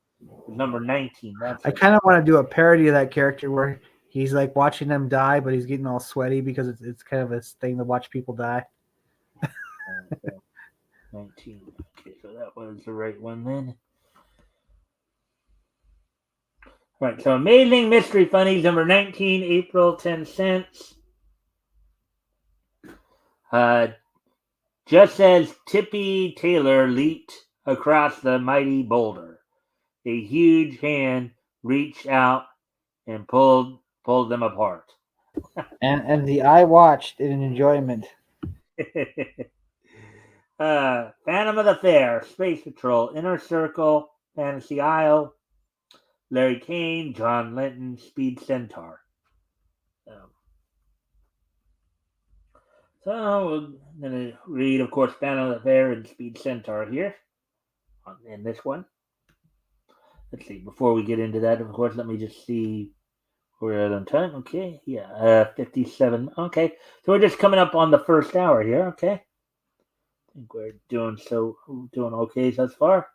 A: number 19. That's
B: I
A: it.
B: kind of want to do a parody of that character where he's like watching them die, but he's getting all sweaty because it's kind of a thing to watch people die.
A: Okay. 19. Okay, so that was the right one then. Right, so Amazing Mystery Funnies number 19, April 10 cents. Just as Tippy Taylor leaped across the mighty boulder, a huge hand reached out and pulled them apart.
B: And the eye watched in enjoyment.
A: Phantom of the Fair, Space Patrol, Inner Circle, Fantasy Isle, Larry Kane, John Lenton, Speed Centaur. So I'm going to read, of course, Phantom of the Fair and Speed Centaur here in this one. Let's see. Before we get into that, of course, let me just see. We're on time. Okay. Yeah. 57. Okay. So we're just coming up on the first hour here. Okay. I think we're doing okay thus far.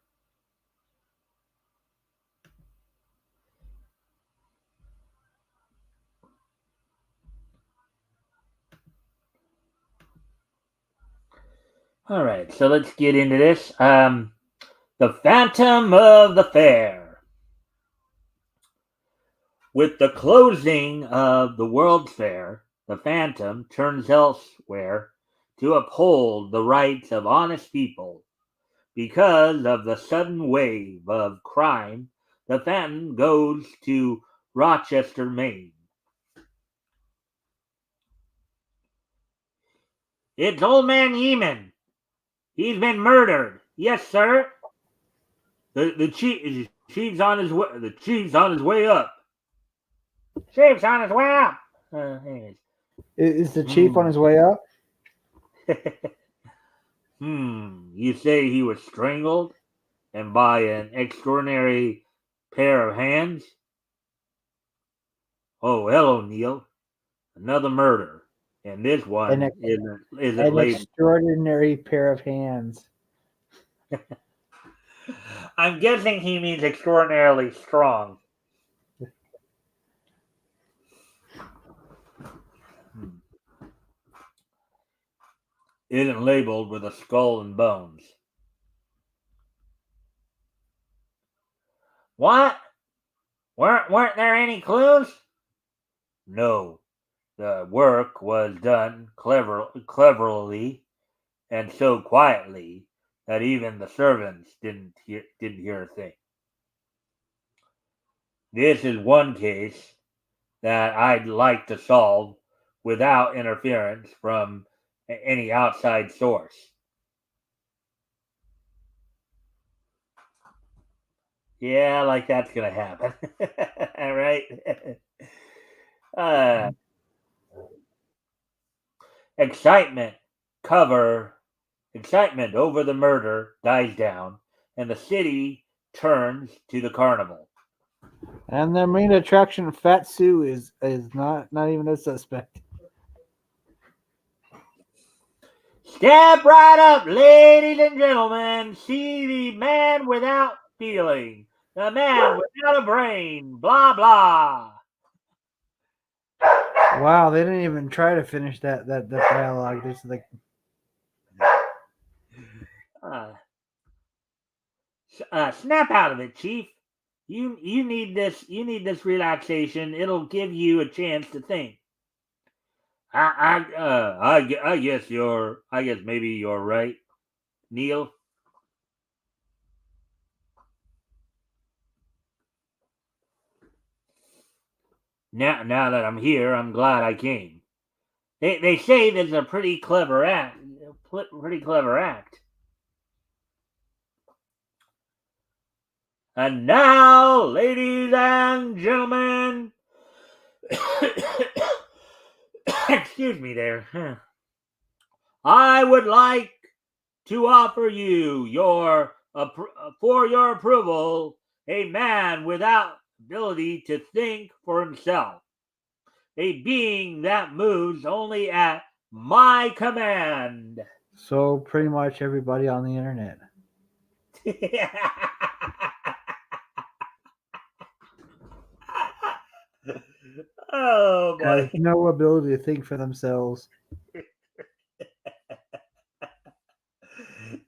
A: All right. So let's get into this. The Phantom of the Fair. With the closing of the World's Fair, the Phantom turns elsewhere to uphold the rights of honest people. Because of the sudden wave of crime, the Phantom goes to Rochester, Maine. It's old man Yeeman. He's been murdered. Yes, sir. The chief's on his way. The chief's on his way up. Chief's on his way up. Anyways.
B: Is the chief on his way up?
A: You say he was strangled and by an extraordinary pair of hands? Oh, hello, Neil. Another murder. And this one isn't
B: an
A: labeled.
B: extraordinary pair of hands.
A: I'm guessing he means extraordinarily strong. Isn't labeled with a skull and bones. What? Weren't there any clues? No. The work was done cleverly and so quietly that even the servants didn't hear a thing. This is one case that I'd like to solve without interference from any outside source. Yeah, like that's gonna happen. All right. Uh, excitement over the murder dies down, and the city turns to the carnival.
B: And their main attraction, Fat Sue, is not even a suspect.
A: Step right up, ladies and gentlemen. See the man without feeling, the man without a brain. Blah blah.
B: Wow, they didn't even try to finish that dialogue. This is like,
A: Snap out of it, Chief. You need this. You need this relaxation. It'll give you a chance to think. I guess maybe you're right, Neil. Now that I'm here, I'm glad I came. They say this is a pretty clever act. Pretty clever act. And now, ladies and gentlemen, excuse me there. I would like to offer you for your approval a man without ability to think for himself, a being that moves only at my command.
B: so pretty much everybody on the internet.
A: Oh boy.
B: Has no ability to think for themselves.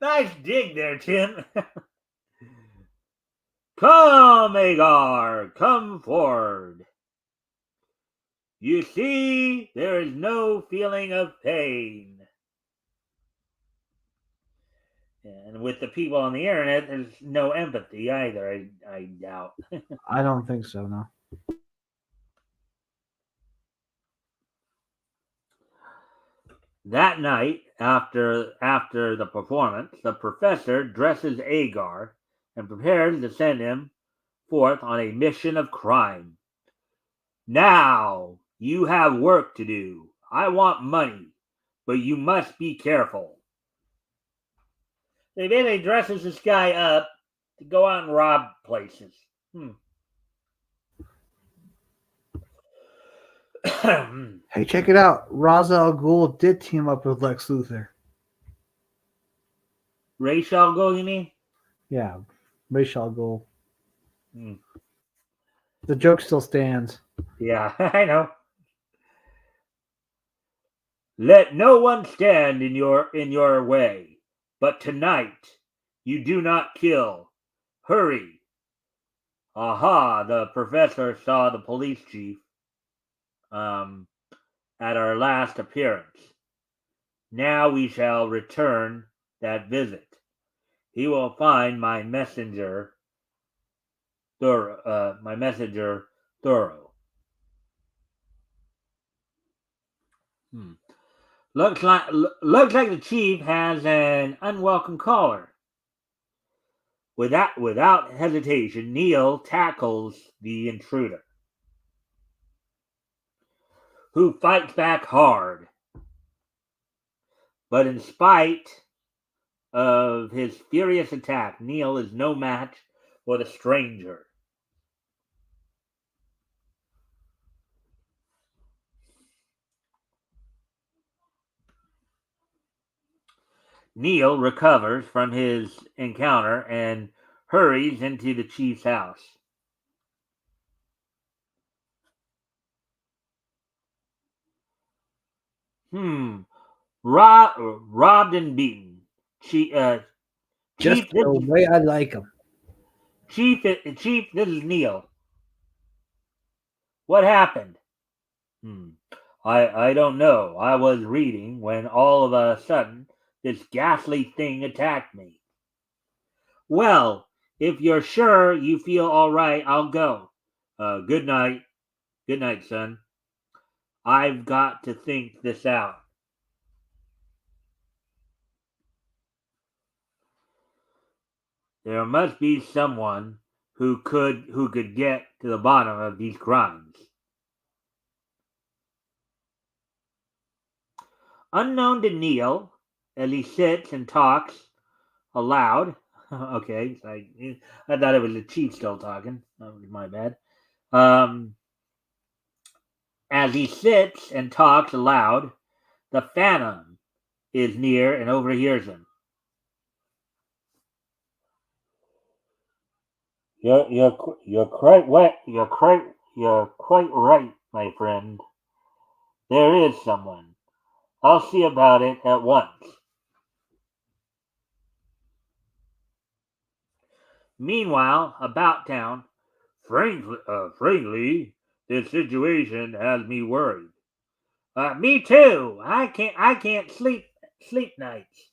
A: Nice dig there, Tim. Come, Agar, come forward. You see, there is no feeling of pain. And with the people on the internet, there's no empathy either, I doubt.
B: I don't think so, no.
A: That night, after the performance, the professor dresses Agar and prepares to send him forth on a mission of crime. Now, you have work to do. I want money, but you must be careful. They basically dresses this guy up to go out and rob places.
B: Hey, check it out. Ra's al Ghul did team up with Lex Luthor.
A: Ra's al Ghul, you mean?
B: Yeah, Ra's al Ghul.
A: Hmm.
B: The joke still stands.
A: Yeah, I know. Let no one stand in your way. But tonight, you do not kill. Hurry. Aha, the professor saw the police chief at our last appearance. Now we shall return that visit. He will find my messenger thorough. Looks like the chief has an unwelcome caller. Without hesitation, Neil tackles the intruder, who fights back hard. But in spite of his furious attack, Neil is no match for the stranger. Neil recovers from his encounter and hurries into the chief's house. Robbed and beaten. Chief,
B: Just the way I like him.
A: Chief, this is Neil. What happened? I don't know. I was reading when all of a sudden this ghastly thing attacked me. Well, if you're sure you feel all right, I'll go. Good night. Good night, son. I've got to think this out. There must be someone who could get to the bottom of these crimes. Unknown to Neil, as he sits and talks aloud. Okay, I thought it was the chief still talking. That was my bad. As he sits and talks aloud, the Phantom is near and overhears him. You're quite wet. You're quite right, my friend. There is someone. I'll see about it at once. Meanwhile, about town, frankly, this situation has me worried. Me too. I can't sleep nights.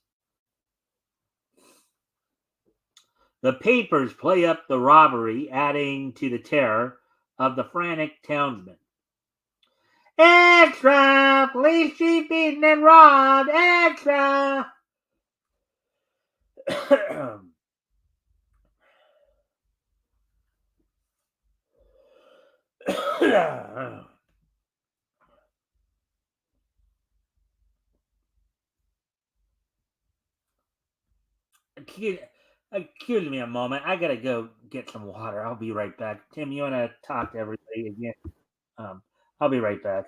A: The papers play up the robbery, adding to the terror of the frantic townsmen. Extra! Police chief beaten and robbed! Extra! Excuse me a moment. I gotta go get some water. I'll be right back. Tim, you wanna talk to everybody again? I'll be right back.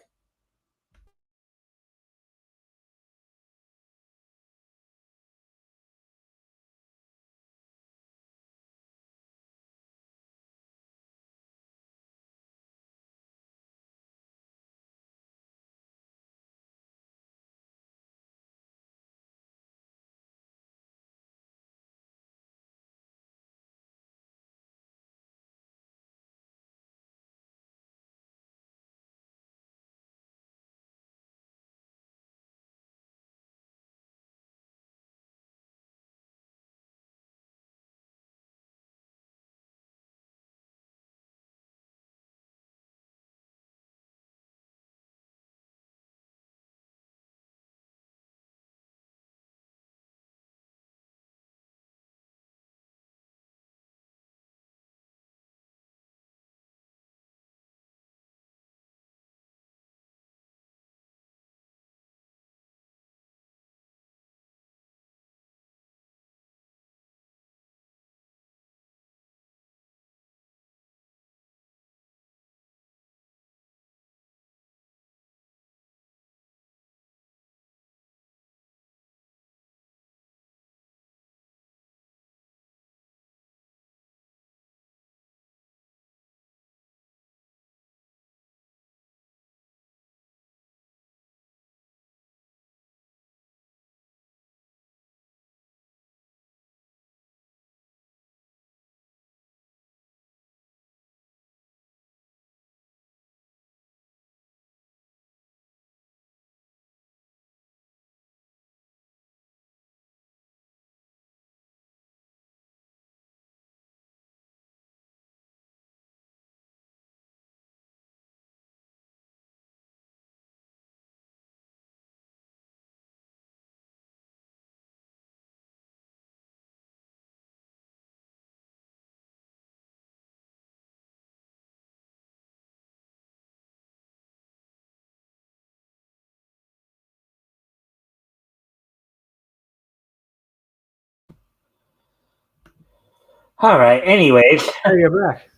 A: All right. Anyways,
B: Hey, you're back.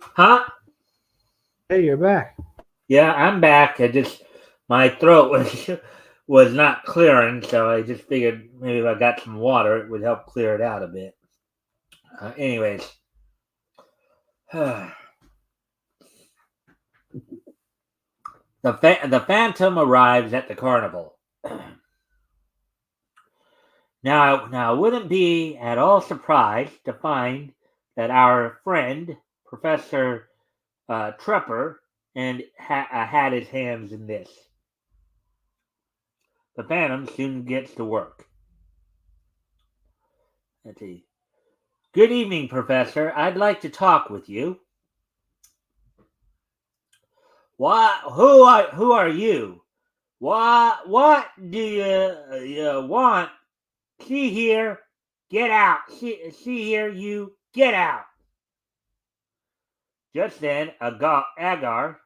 A: huh?
B: Hey, you're back.
A: Yeah, I'm back. My throat was not clearing, so I just figured maybe if I got some water, it would help clear it out a bit. Anyways, the the Phantom arrives at the carnival. Now, I wouldn't be at all surprised to find that our friend Professor Trepper had his hands in this. The Phantom soon gets to work. Let's see. Good evening, Professor. I'd like to talk with you. What? Who are you? What do you want? See here, get out. See here, you get out. Just then, Agar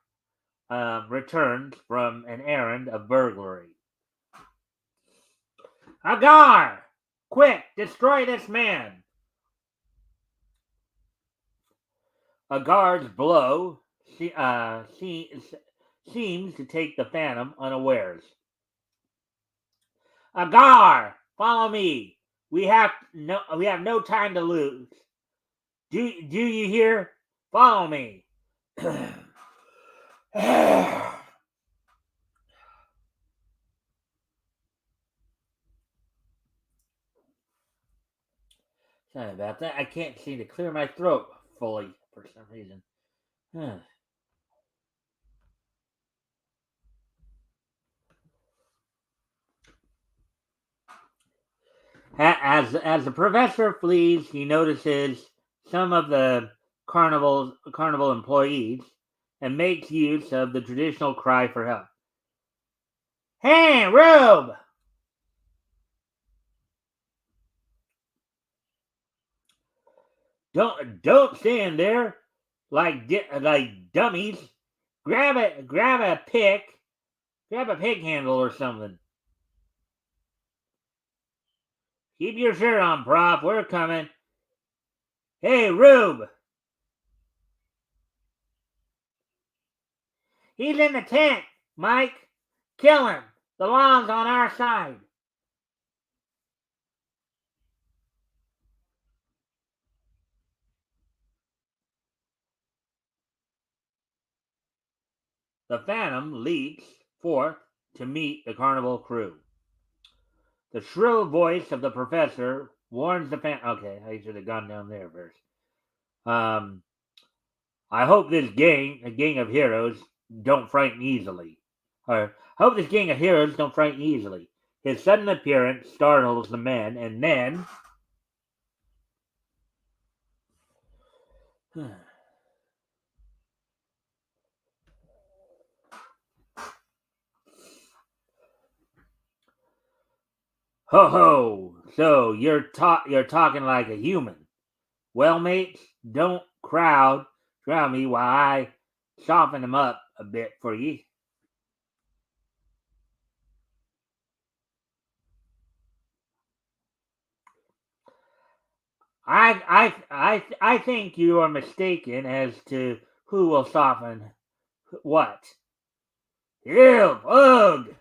A: returns from an errand of burglary. Agar! Quick, destroy this man! Agar's blow seems to take the Phantom unawares. Agar! Follow me! We have no time to lose. Do you hear? Follow me. Sorry about that. I can't seem to clear my throat fully for some reason. As the professor flees, he notices some of the carnival employees and makes use of the traditional cry for help. Hey, Rube! Don't stand there like dummies. Grab a pig handle or something. Keep your shirt on, Prof. We're coming. Hey, Rube! He's in the tent, Mike. Kill him. The law's on our side. The Phantom leaps forth to meet the carnival crew. The shrill voice of the professor warns the Phantom. Okay, I should have gone down there first. I hope this gang of heroes, don't frighten easily. His sudden appearance startles the men, and then ho ho! So you're talking like a human. Well, mates, don't crowd around me while I soften them up a bit for ye. I think you are mistaken as to who will soften what. Ew, ugh!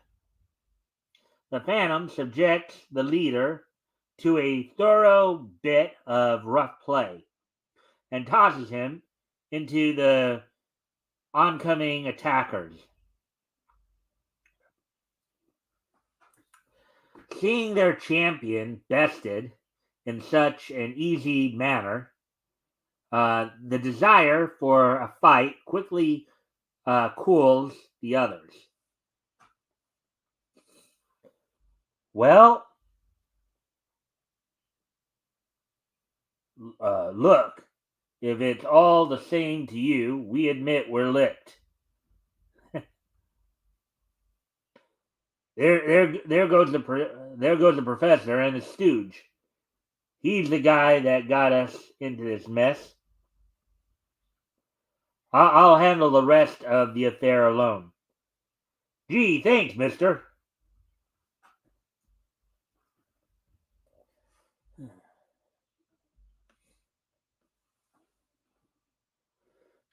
A: The Phantom subjects the leader to a thorough bit of rough play and tosses him into the oncoming attackers. Seeing their champion bested in such an easy manner, the desire for a fight quickly cools the others. Well, look, if it's all the same to you, we admit we're licked. There goes the professor and the stooge. He's the guy that got us into this mess. I'll handle the rest of the affair alone. Gee, thanks, mister.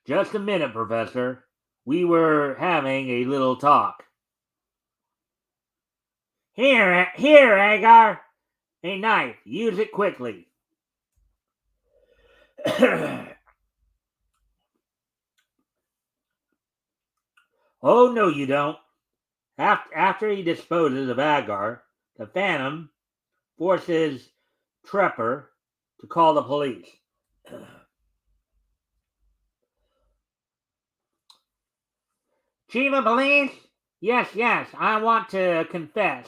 A: Just a minute, Professor. We were having a little talk. Here, Agar. A knife. Use it quickly. Oh, no, you don't. After he disposes of Agar, the Phantom forces Trepper to call the police. Chief of Police? Yes, I want to confess.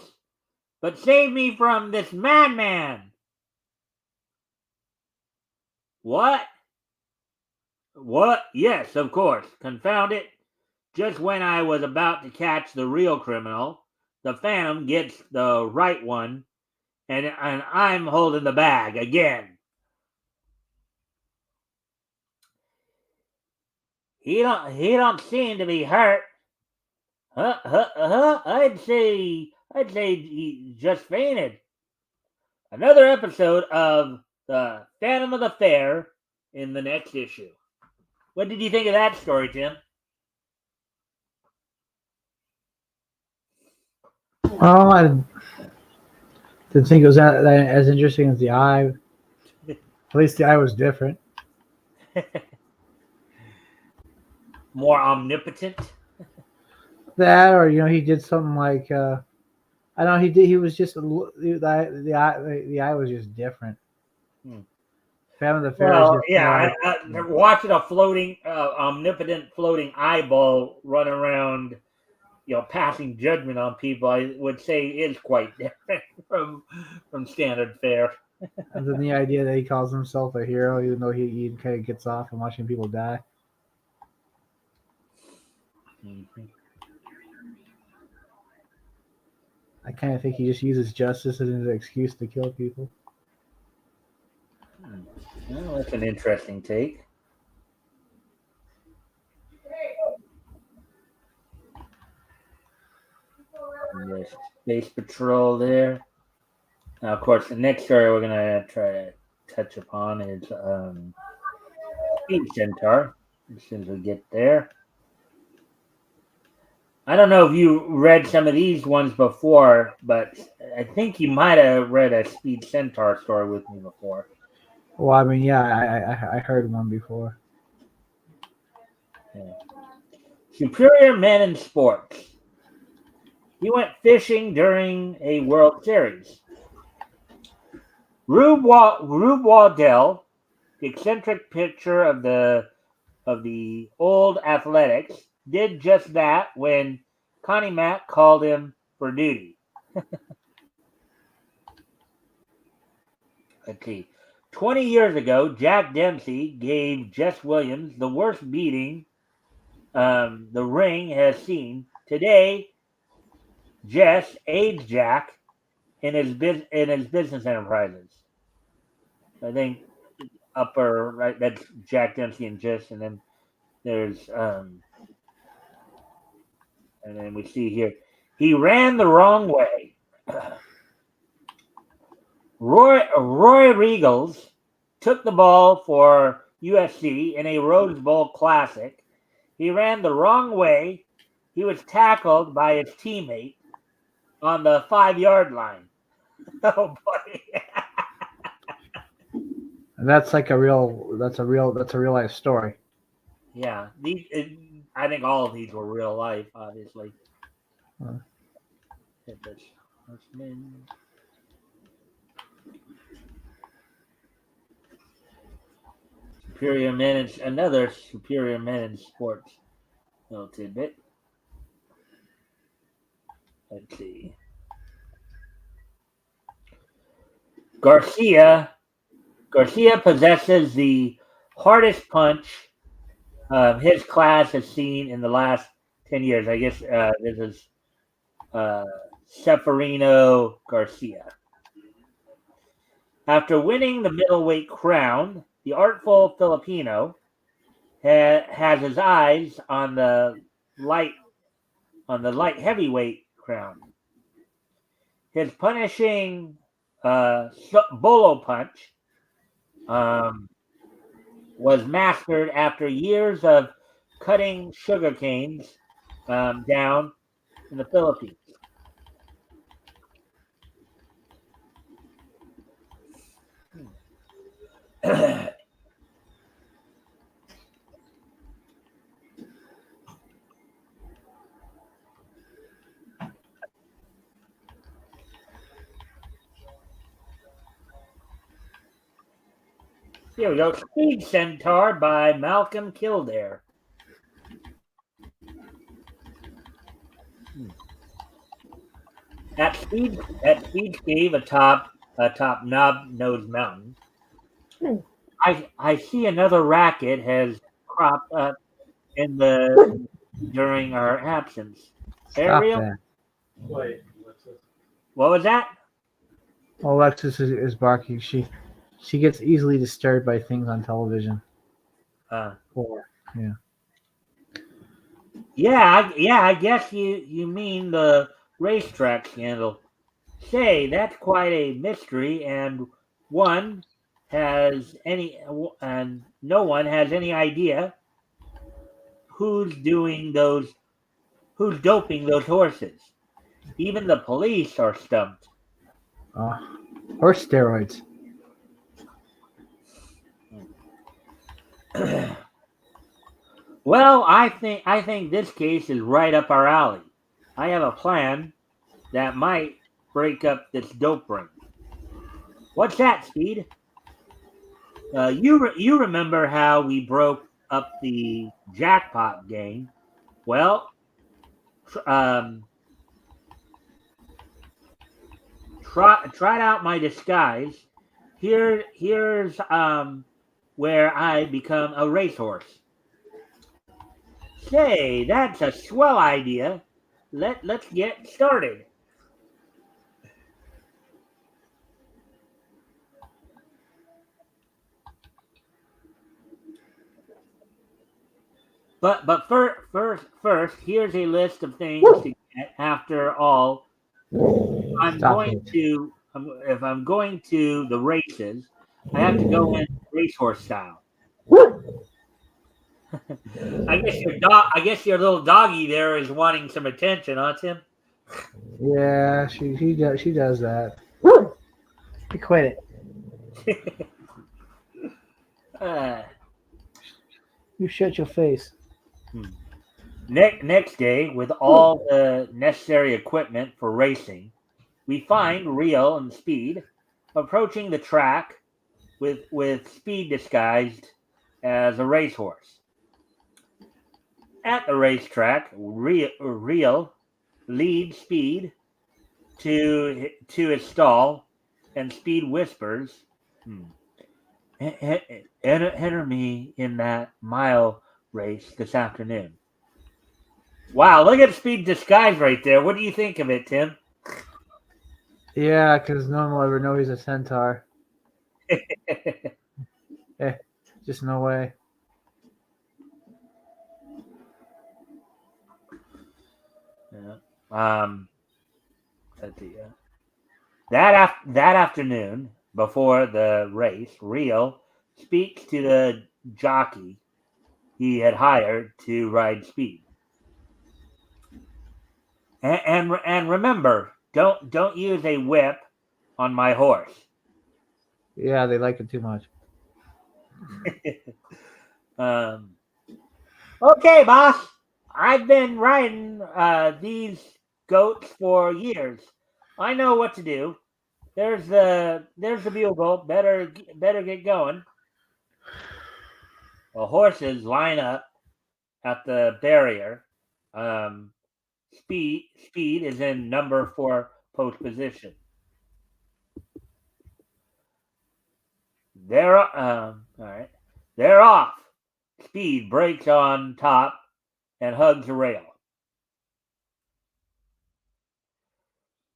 A: But save me from this madman! What? What? Yes, of course. Confound it. Just when I was about to catch the real criminal, the Phantom gets the right one, and I'm holding the bag again. He don't seem to be hurt. I'd say he just fainted. another episode of the Phantom of the Fair in the next issue. What did you think of that story, Tim?
B: Oh, I didn't think it was that as interesting as the eye. At least the eye was different.
A: More omnipotent?
B: That, or he did something like I don't know. He was just the eye was just different. Phantom of the Fair is
A: Well,
B: just
A: yeah,
B: more
A: watching a floating, omnipotent floating eyeball run around, passing judgment on people, I would say is quite different from standard fare.
B: and then the idea that he calls himself a hero, even though he kind of gets off on watching people die.
A: Mm-hmm.
B: I kind of think he just uses justice as an excuse to kill people.
A: Well, that's an interesting take. Yes, Space Patrol there. Now, of course, the next story we're going to try to touch upon is Speed Centaur, as soon as we get there. I don't know if you read some of these ones before, but I think you might have read a Speed Centaur story with me before.
B: Well, I mean, yeah, I heard one before.
A: Yeah. Superior Men in Sports. He went fishing during a World Series. Rube Waddell, the eccentric pitcher of the old Athletics, did just that when Connie Mack called him for duty. Let's see. 20 years ago, Jack Dempsey gave Jess Williams the worst beating the ring has seen. Today, Jess aids Jack in his business enterprises. I think upper right, that's Jack Dempsey and Jess, and then there's and then we see here he ran the wrong way. Roy Regals took the ball for USC in a Rose Bowl Classic. He ran the wrong way. He was tackled by his teammate on the 5-yard line. Oh boy!
B: And that's like a real life story.
A: Yeah, I think all of these were real life, obviously. Superior Men in another Superior Men in Sports little tidbit. Let's see. Garcia possesses the hardest punch his class has seen in the last 10 years. I guess this is Seferino Garcia. After winning the middleweight crown, the artful Filipino has his eyes on the light heavyweight crown. His punishing bolo punch was mastered after years of cutting sugar canes down in the Philippines. Here we go. Speed Centaur by Malcolm Kildare. At Speed Cave atop Knob-Nosed Mountain, I see another racket has cropped up during our absence.
B: Stop
A: Ariel?
B: that.
C: Wait, what's this?
A: What was that?
B: Alexis is barking. She gets easily disturbed by things on television.
A: Yeah.
B: Yeah.
A: I guess you mean the racetrack scandal. Say, that's quite a mystery, and one has any and no one has any idea who's doping those horses. Even the police are stumped.
B: Or steroids.
A: Well, I think this case is right up our alley. I have a plan that might break up this dope ring. What's that, Speed? You remember how we broke up the jackpot gang? Well, um, tried out my disguise. Here's where I become a racehorse. Say, that's a swell idea. Let's get started. But first, here's a list of things to get. After all, I'm
B: Stop
A: going
B: it.
A: to if I'm going to the races, I have to go in racehorse style. I guess your little doggy there is wanting some attention, huh, Tim?
B: Yeah, she does that. He quit it.
A: Uh,
B: You shut your face.
A: next day, with all the necessary equipment for racing, we find Real and Speed approaching the track with Speed disguised as a racehorse. At the racetrack, Real leads Speed to his stall, and Speed whispers, enter me in that mile race this afternoon. Wow, look at Speed disguise right there. What do you think of it, Tim?
B: Yeah, because no one will ever know he's a centaur. Just no way.
A: Yeah. Let's see, that afternoon before the race, Real speaks to the jockey he had hired to ride Speed. And remember, don't use a whip on my horse.
B: Yeah, they like it too much.
A: um, okay, boss. I've been riding these goats for years. I know what to do. There's the bugle. Better get going. The horses line up at the barrier. Um, speed is in number 4 post position. All right. They're off. Speed breaks on top and hugs the rail.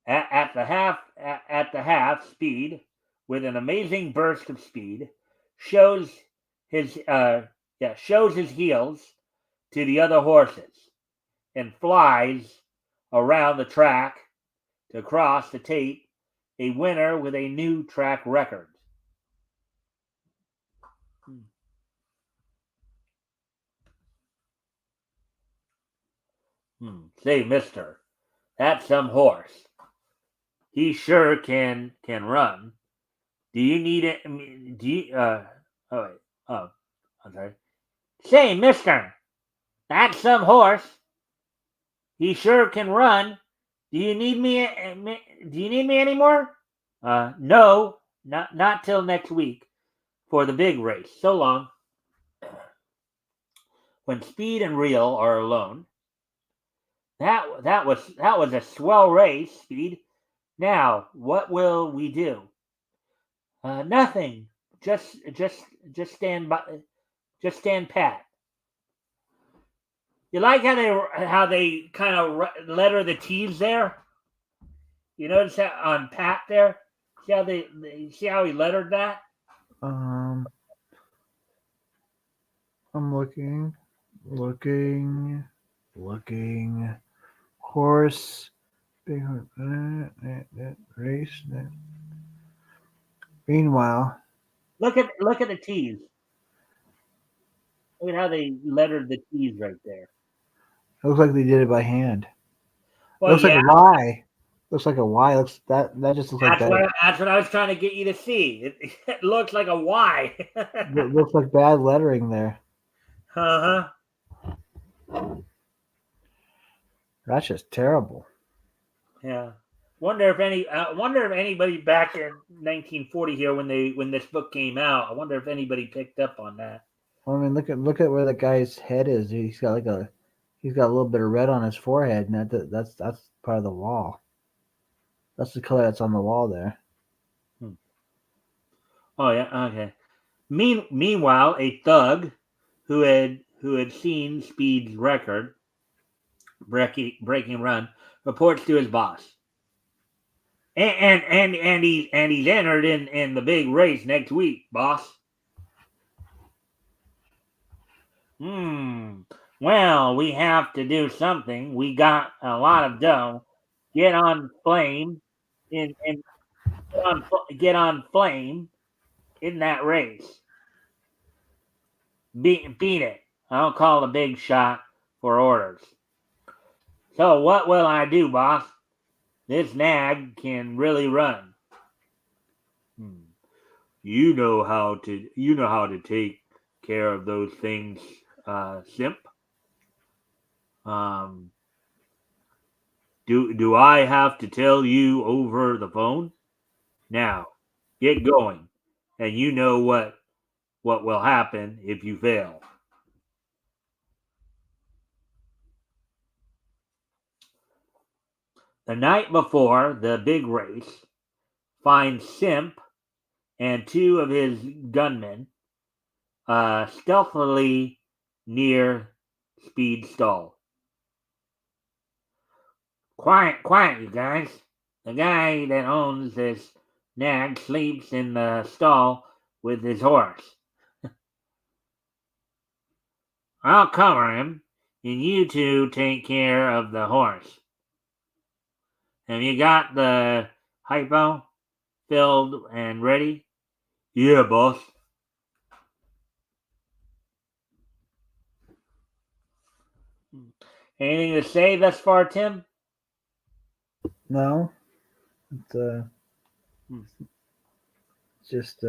A: At the half, Speed, with an amazing burst of speed, shows his heels to the other horses and flies around the track to cross the tape a winner with a new track record. Say, mister, that's some horse. He sure can run. Do you need it? Do you? Oh wait. Oh, I'm sorry. Say, mister, that's some horse. He sure can run. Do you need me? Do you need me anymore? No, not till next week for the big race. So long. When Speed and Real are alone, that was a swell race, Speed. Now, what will we do? Nothing. Just stand by. Just stand pat. You like how they kind of letter the T's there? You notice that on Pat there? See how he lettered that?
B: Um, I'm looking. Horse Big race. Meanwhile,
A: Look at the T's. Look at how they lettered the T's right there.
B: it looks like they did it by hand. It
A: Well,
B: looks like
A: yeah,
B: a Y. Looks like a Y. Looks that just looks like
A: that's
B: bad.
A: what I was trying to get you to see. It looks like a Y.
B: Looks like bad lettering there.
A: Uh-huh.
B: That's just terrible.
A: Yeah. Wonder if anybody back in 1940 here when this book came out, I wonder if anybody picked up on that.
B: I mean, look at where the guy's head is. He's got a little bit of red on his forehead, and that's part of the wall. That's the color that's on the wall there.
A: Oh yeah, okay. Meanwhile, a thug who had seen Speed's record breaking run reports to his boss. And he's entered in the big race next week, boss. Well, we have to do something. We got a lot of dough. Get on flame get on flame in that race. Beat it. I'll call the big shot for orders. So what will I do, boss? This nag can really run. You know how to take care of those things, Simp. Do I have to tell you over the phone? Now, get going, and you know what will happen if you fail. The night before the big race, finds Simp and two of his gunmen stealthily near Speed's stall. Quiet, you guys. The guy that owns this nag sleeps in the stall with his horse. I'll cover him, and you two take care of the horse. Have you got the hypo filled and ready? Yeah, boss. Anything to say thus far, Tim?
B: No, it's just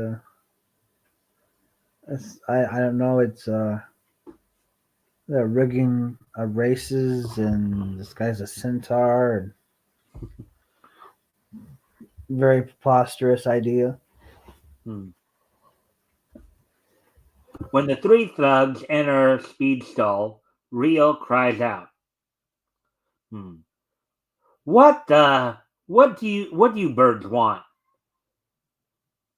B: I don't know. It's they're rigging races, and this guy's a centaur, and very preposterous idea.
A: When the three thugs enter Speed's stall, Rio cries out, What do you birds want?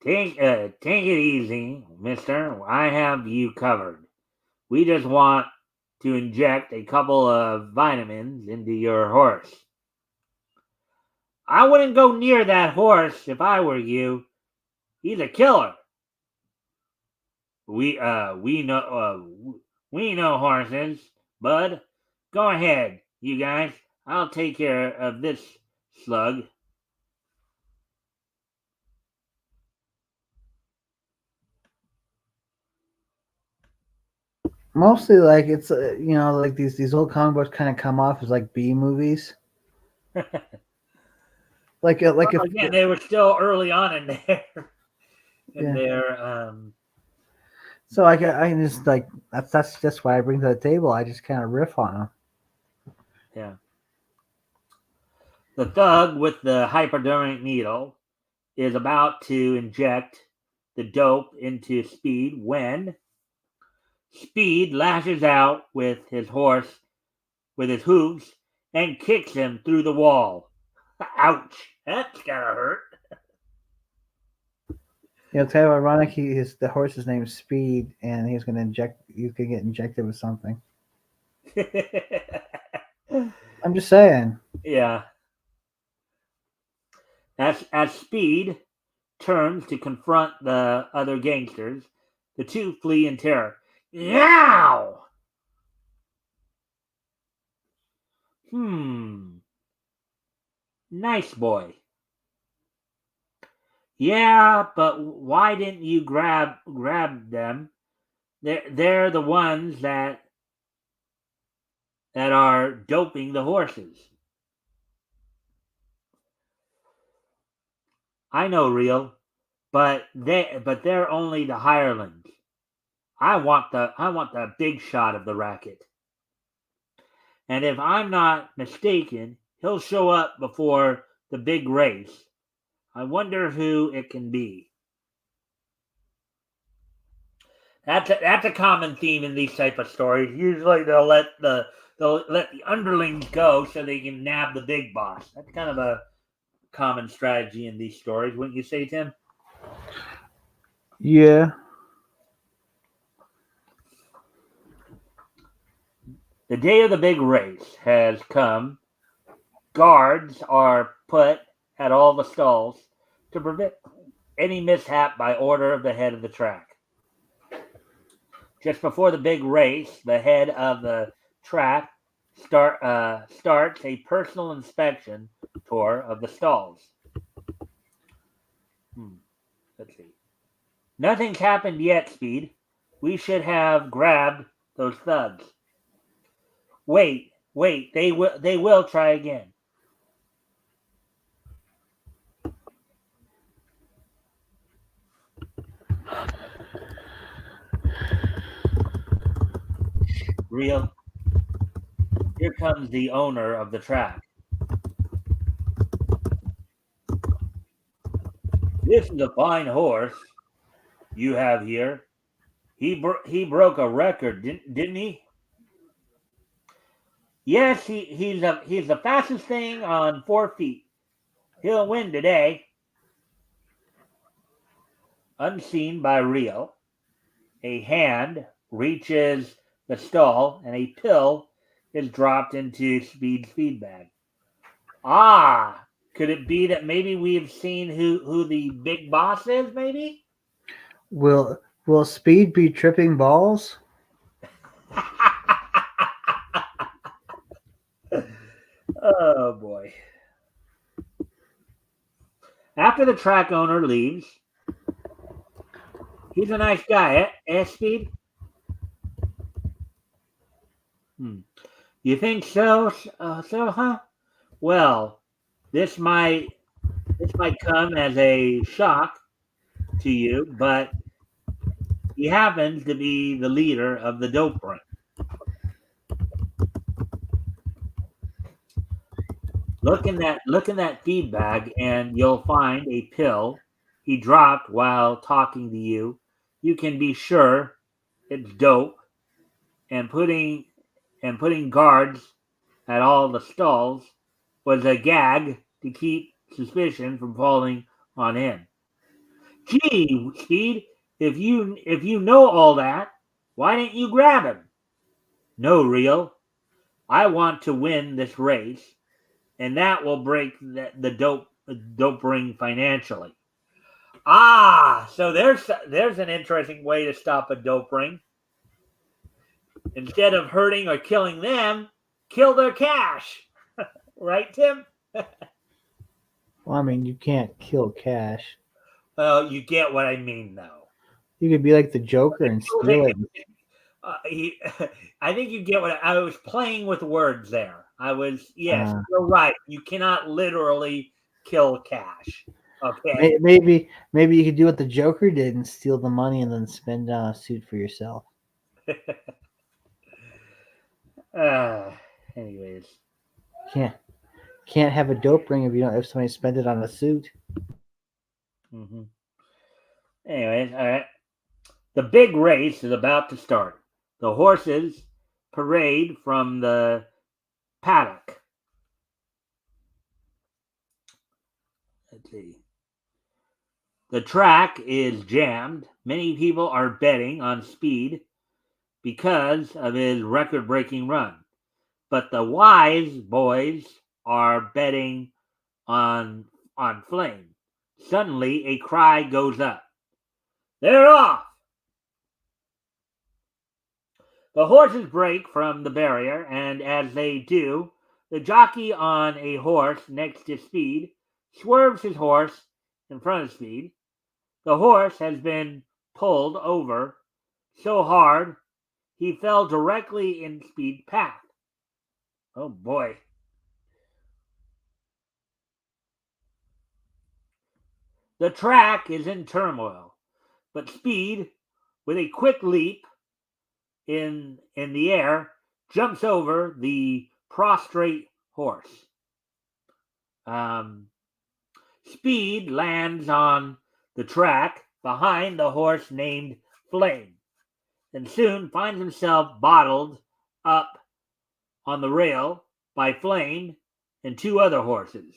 A: Take it easy, mister. I have you covered. We just want to inject a couple of vitamins into your horse. I wouldn't go near that horse if I were you. He's a killer. We know horses, bud. Go ahead, you guys. I'll take care of this slug.
B: Mostly, like it's like these old comic books kind of come off as like B movies. Like if
A: Again, they were still early on in there.
B: Yeah.
A: Their
B: So I just like that's just what I bring to the table. I just kind of riff on them.
A: Yeah. The thug with the hypodermic needle is about to inject the dope into Speed when Speed lashes out with his horse with his hooves and kicks him through the wall. Ouch! That's gotta hurt.
B: It's kind of ironic. The horse's name is Speed, and he's gonna get injected with something. I'm just saying.
A: Yeah. As Speed turns to confront the other gangsters, the two flee in terror. Yow! Nice boy. Yeah, but why didn't you grab them? They're the ones that are doping the horses. I know, real, but they're only the hirelings. I want the big shot of the racket. And if I'm not mistaken, he'll show up before the big race. I wonder who it can be. That's a common theme in these type of stories. Usually they'll let the underlings go so they can nab the big boss. That's kind of a common strategy in these stories, wouldn't you say, Tim?
B: Yeah.
A: The day of the big race has come. Guards are put at all the stalls to prevent any mishap by order of the head of the track. Just before the big race, the head of the track starts a personal inspection tour of the stalls. Let's see. Nothing's happened yet, Speed. We should have grabbed those thugs. Wait. They will try again. Real. Here comes the owner of the track. This is a fine horse you have here. He broke a record, didn't he? Yes, he's the fastest thing on 4 feet. He'll win today. Unseen by Rio, a hand reaches the stall and a pill is dropped into Speed's feed bag. Ah, could it be that maybe we've seen who the big boss is, maybe?
B: Will Speed be tripping balls?
A: Oh, boy. After the track owner leaves, he's a nice guy, Speed? You think so? Huh? Well, this might come as a shock to you, but he happens to be the leader of the dope ring. Look in that feed bag, and you'll find a pill he dropped while talking to you. You can be sure it's dope, and putting guards at all the stalls was a gag to keep suspicion from falling on him. Gee, Speed, if you know all that, why didn't you grab him? No, Rio. I want to win this race, and that will break the dope ring financially. Ah, so there's an interesting way to stop a dope ring. Instead of hurting or killing them, kill their cash. Right, Tim?
B: Well, I mean, you can't kill cash.
A: Well, you get what I mean, though.
B: You could be like the Joker and steal it.
A: I think you get what I was playing with words there. Yes, you're right. You cannot literally kill cash. Okay.
B: Maybe you could do what the Joker did and steal the money and then spend on a suit for yourself.
A: Anyways.
B: Can't have a dope ring if somebody spend it on a suit.
A: Mm-hmm. Anyways, all right. The big race is about to start. The horses parade from the paddock. Let's see. The track is jammed. Many people are betting on Speed because of his record-breaking run. But the wise boys are betting on Flame. Suddenly, a cry goes up. They're off! The horses break from the barrier, and as they do, The jockey on a horse next to Speed swerves his horse in front of Speed. The horse has been pulled over so hard he fell directly in Speed's path. Oh boy. The track is in turmoil, but Speed, with a quick leap in the air, jumps over the prostrate horse. Speed lands on the track behind the horse named Flame, and soon finds himself bottled up on the rail by Flame and two other horses.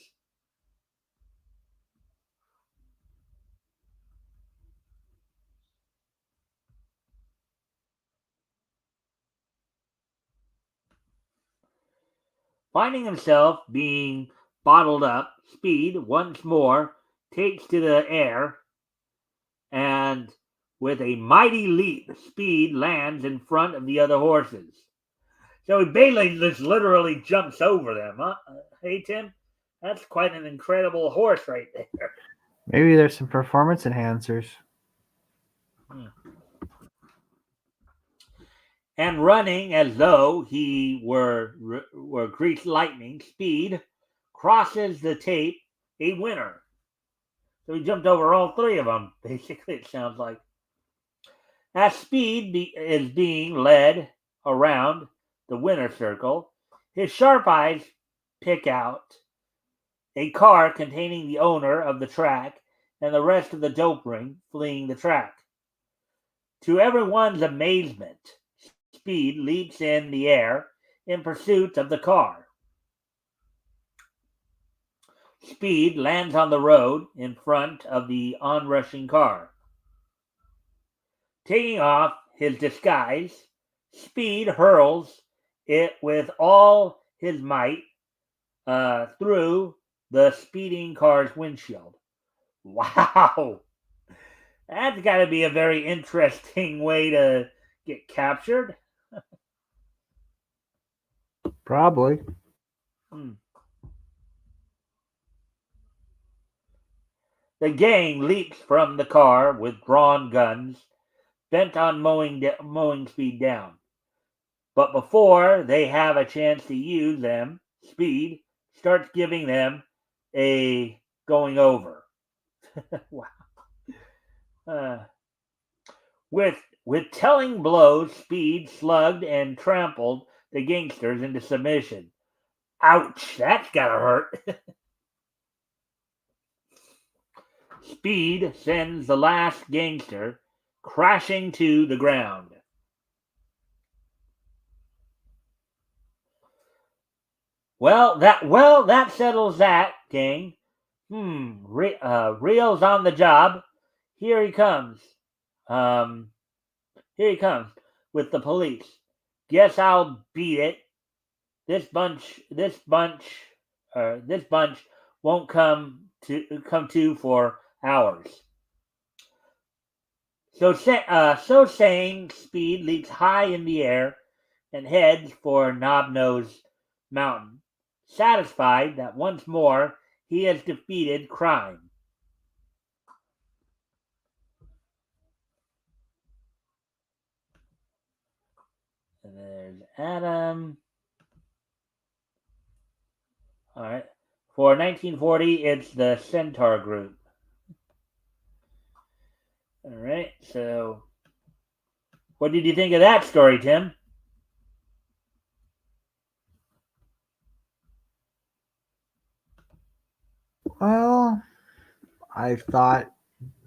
A: Finding himself being bottled up, Speed once more takes to the air, and with a mighty leap, Speed lands in front of the other horses. So he basically just literally jumps over them, huh? Hey, Tim, that's quite an incredible horse right there.
B: Maybe there's some performance enhancers.
A: And running as though he were greased lightning, Speed crosses the tape a winner. So he jumped over all three of them, basically, it sounds like. As Speed is being led around the winner circle, his sharp eyes pick out a car containing the owner of the track and the rest of the dope ring fleeing the track. To everyone's amazement, Speed leaps in the air in pursuit of the car. Speed lands on the road in front of the onrushing car. Taking off his disguise, Speed hurls it with all his might through the speeding car's windshield. Wow! That's got to be a very interesting way to get captured.
B: Probably.
A: The gang leaps from the car with drawn guns, bent on mowing Speed down. But before they have a chance to use them, Speed starts giving them a going over. Wow. With telling blows, Speed slugged and trampled the gangsters into submission. Ouch, that's gotta hurt. Speed sends the last gangster crashing to the ground. Well, that settles that, gang. Rio's on the job. Here he comes. Here he comes with the police. Guess I'll beat it. This bunch won't come to for hours. So saying, Speed leaps high in the air and heads for Knobnose Mountain, satisfied that once more he has defeated crime. And there's Adam. All right. For 1940, it's the Centaur group. All right. So, what did you think of that story, Tim?
B: Well, I thought,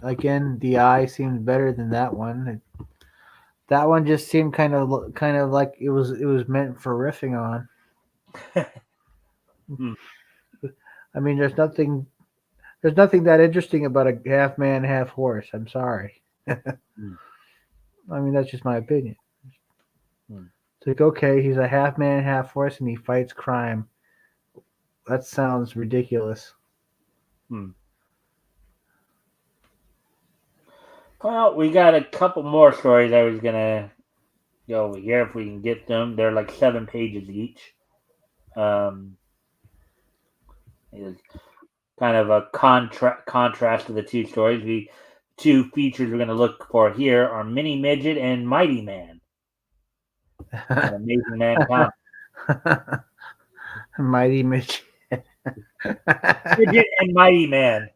B: again, the eye seemed better than that one. That one just seemed kind of like it was meant for riffing on. I mean, there's nothing that interesting about a half man, half horse. I'm sorry. I mean, that's just my opinion. It's like, okay, he's a half man, half horse, and he fights crime. That sounds ridiculous.
A: Well, we got a couple more stories I was going to go over here if we can get them. They're like 7 pages each. Is kind of a contrast to the two stories. The two features we're going to look for here are Mini Midget and Mighty Man. An Amazing Man comic.
B: Mighty Mitch.
A: Midget and Mighty Man.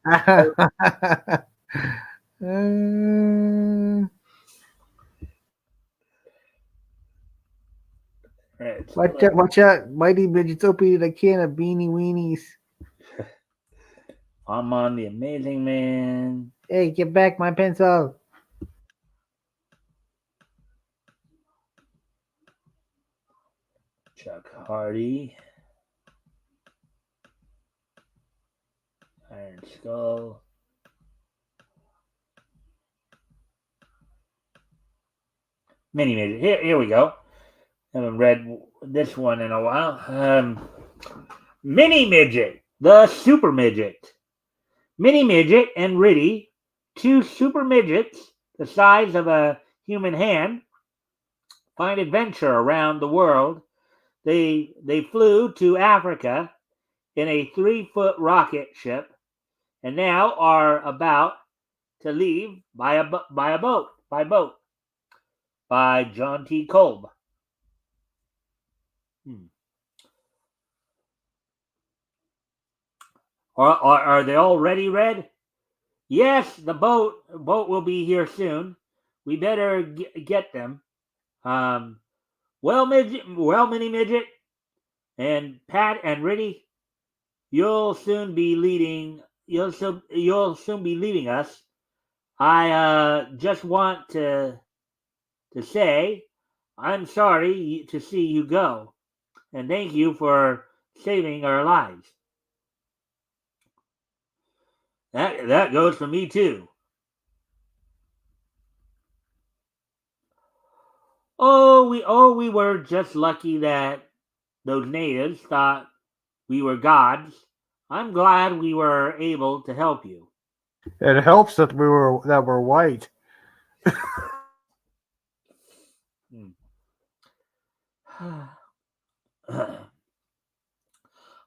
A: Right, so
B: Watch out. Mighty Midget's opening a can of beanie weenies.
A: I'm on the Amazing Man.
B: Hey, get back my pencil.
A: Chuck Hardy. Iron Skull. Mini Midget. Here we go. Haven't read this one in a while. Mini Midget, the Super Midget. Mini Midget and Riddy, two super midgets the size of a human hand, find adventure around the world. They flew to Africa in a 3-foot rocket ship and now are about to leave by boat by John T. Kolb. Are they already read? Yes, the boat will be here soon. We better get them. Well, Mini Midget and Pat and Riddy, you'll soon be leading us. I just want to say I'm sorry to see you go, and thank you for saving our lives. That goes for me too. We were just lucky that those natives thought we were gods. I'm glad we were able to help you.
B: It helps that we're white.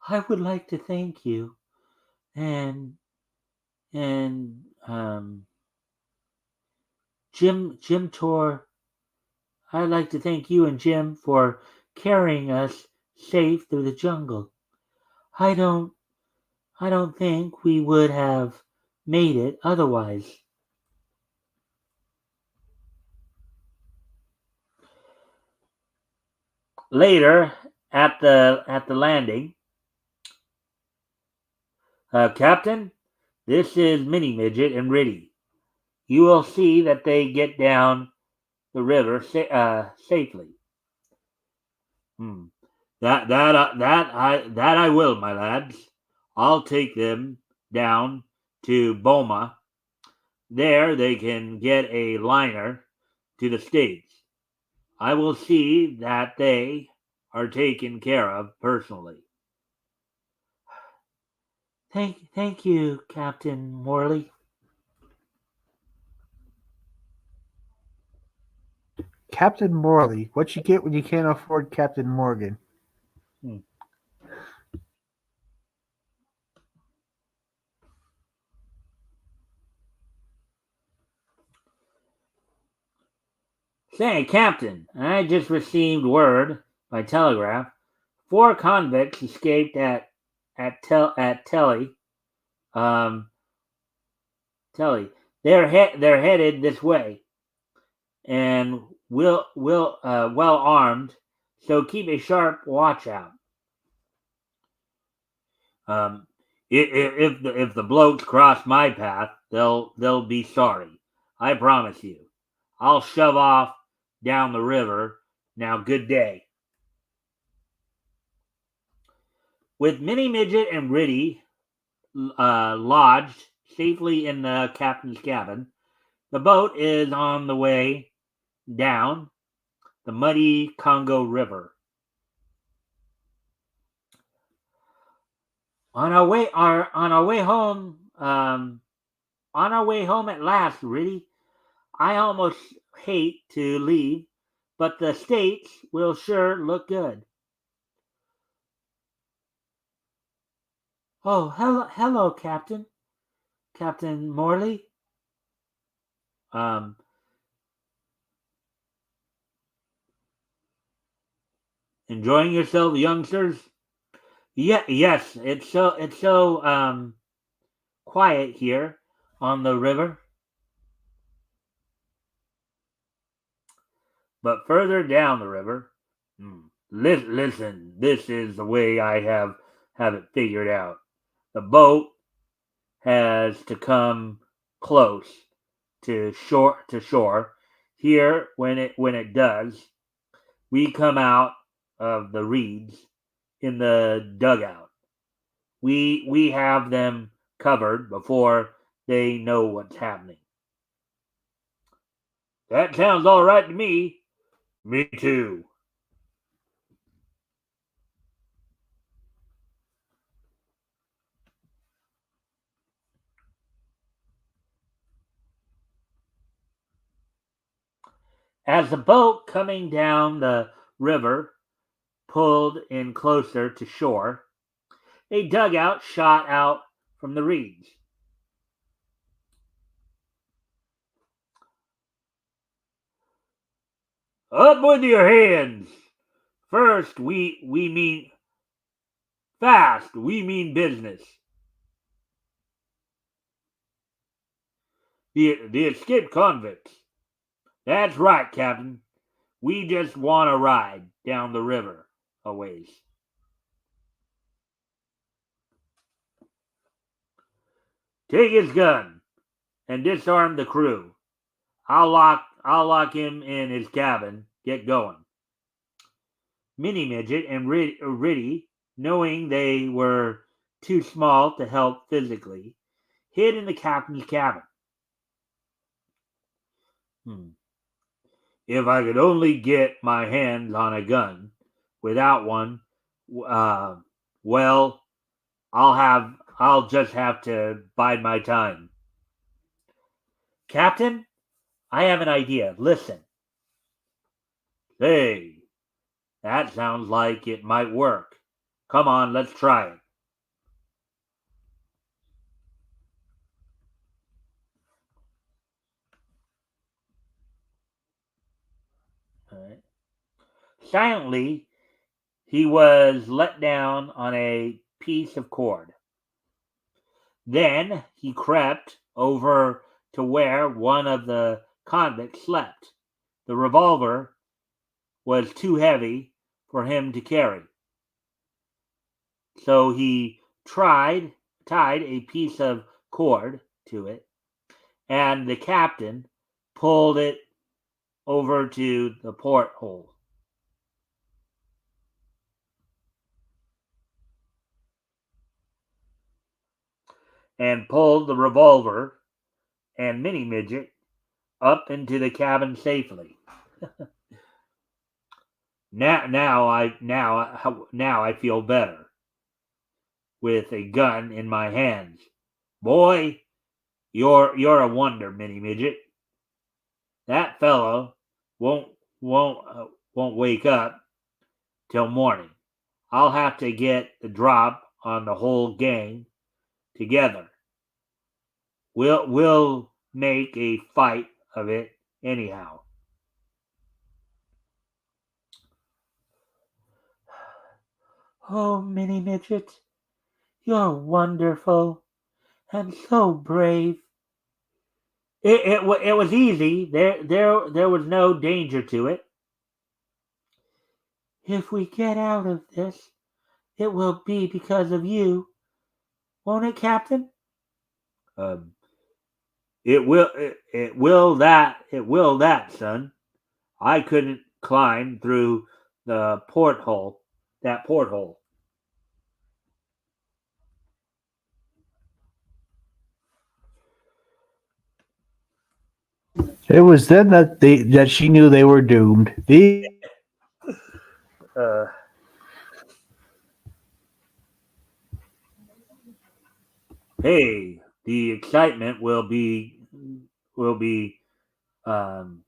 A: I would like to thank you and Jim Tor. I'd like to thank you and Jim for carrying us safe through the jungle. I don't think we would have made it otherwise. Later, at the landing, Captain, this is Mini Midget and Riddy. You will see that they get down the river safely. That I will, my lads. I'll take them down to Boma. There they can get a liner to the States. I will see that they are taken care of personally. Thank you, Captain Morley.
B: Captain Morley. What you get when you can't afford Captain Morgan?
A: Say, Captain, I just received word by telegraph. 4 convicts escaped at Telly. Telly. They're headed this way, and well armed. So keep a sharp watch out. If the blokes cross my path, they'll be sorry. I promise you. I'll shove off down the river. Now, good day. With Mini Midget and Riddy lodged safely in the captain's cabin, the boat is on the way down the muddy Congo River. On our way home, at last, Riddy. I almost hate to leave, but the States will sure look good. Oh, hello, Captain. Captain Morley. Um, enjoying yourself, youngsters? Yeah, yes. It's so quiet here on the river. But further down the river, listen, this is the way I have it figured out. The boat has to come close to shore. Here, when it does, we come out of the reeds in the dugout. We have them covered before they know what's happening. That sounds all right to me. Me too. As the boat coming down the river pulled in closer to shore, a dugout shot out from the reeds. Up with your hands! First, we mean fast. We mean business. The escaped convicts. That's right, Captain. We just want a ride down the river a ways. Take his gun and disarm the crew. I'll lock him in his cabin. Get going. Mini Midget and Riddy, knowing they were too small to help physically, hid in the captain's cabin. Hmm. If I could only get my hands on a gun. Without one, uh, well, I'll just have to bide my time. Captain, I have an idea. Listen. Hey, that sounds like it might work. Come on, let's try it. All right. Silently, he was let down on a piece of cord. Then he crept over to where one of the convicts slept. The revolver was too heavy for him to carry, so he tied a piece of cord to it, and the captain pulled it over to the porthole and pulled the revolver and Mini Midget up into the cabin safely. Now I feel better with a gun in my hands. Boy, you're a wonder, Mini Midget. That fellow won't won't wake up till morning. I'll have to get the drop on the whole gang together. We'll make a fight of it anyhow. Oh, Mini Midget, you're wonderful and so brave. It was easy. There was no danger to it. If we get out of this, it will be because of you, won't it, Captain? Um, it will that, son. I couldn't climb through the porthole. That porthole.
B: It was then that she knew they were doomed. The
A: Uh, hey, the excitement will be um,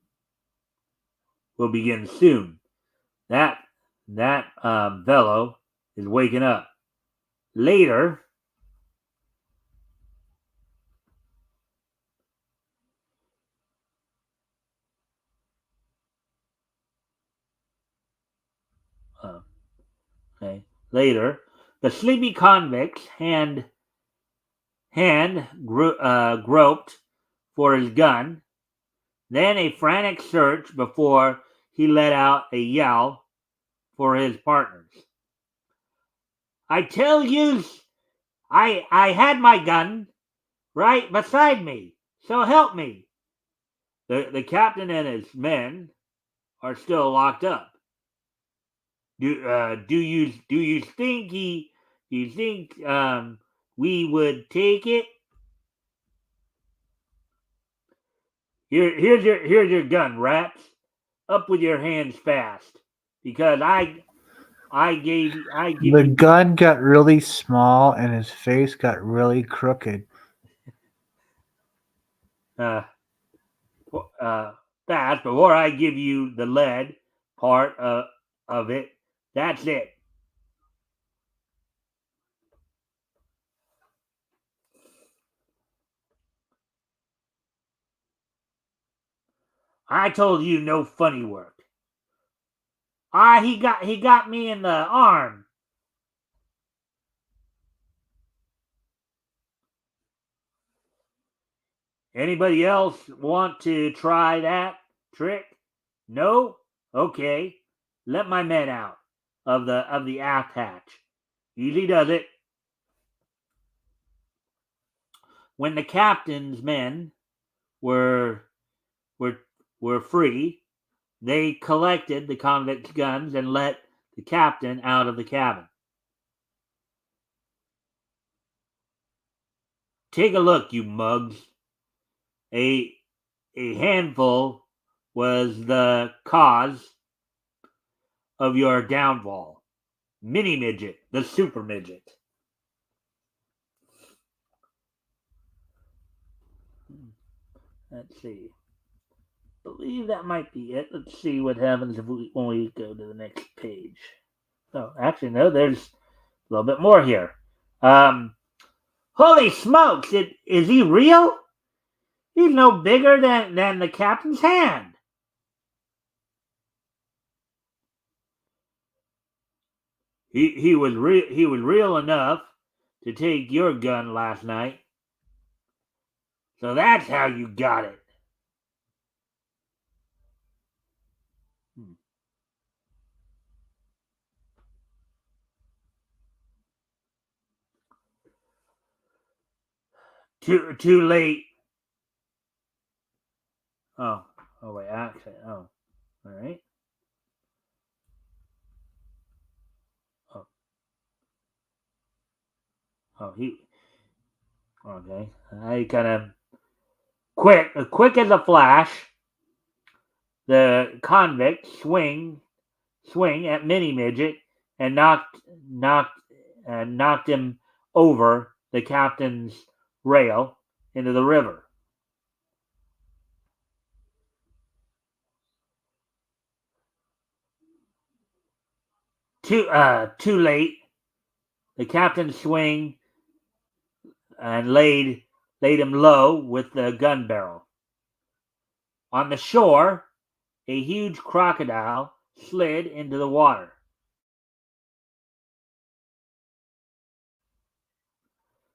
A: will begin soon. That that fellow is waking up. Later, Okay. Later, the sleepy convict's hand groped for his gun, then a frantic search before he let out a yell for his partners. I tell yous, I had my gun right beside me, so help me. The captain and his men are still locked up. Do you think we would take it? Here's your gun, rats. Up with your hands fast, because I gave
B: The
A: you
B: gun got really small and his face got really crooked.
A: fast before I give you the lead part of it. That's it. I told you no funny work. He got me in the arm. Anybody else want to try that trick? No? Okay. Let my men out of the aft hatch. Easy does it. When the captain's men were free, they collected the convicts' guns and let the captain out of the cabin. Take a look, you mugs. A handful was the cause of your downfall. Mini midget, the super midget. Let's see. I believe that might be it. Let's see what happens when we go to the next page. Oh, actually, no, there's a little bit more here. Holy smokes! Is he real? He's no bigger than the captain's hand. He was real enough to take your gun last night. So that's how you got it. Too late. Oh wait, actually, all right. He okay. I kind of quick as a flash. The convict swing at Mini Midget and knocked him over the captain's rail into the river. Too late. The captain swing and laid him low with the gun barrel. On the shore, a huge crocodile slid into the water.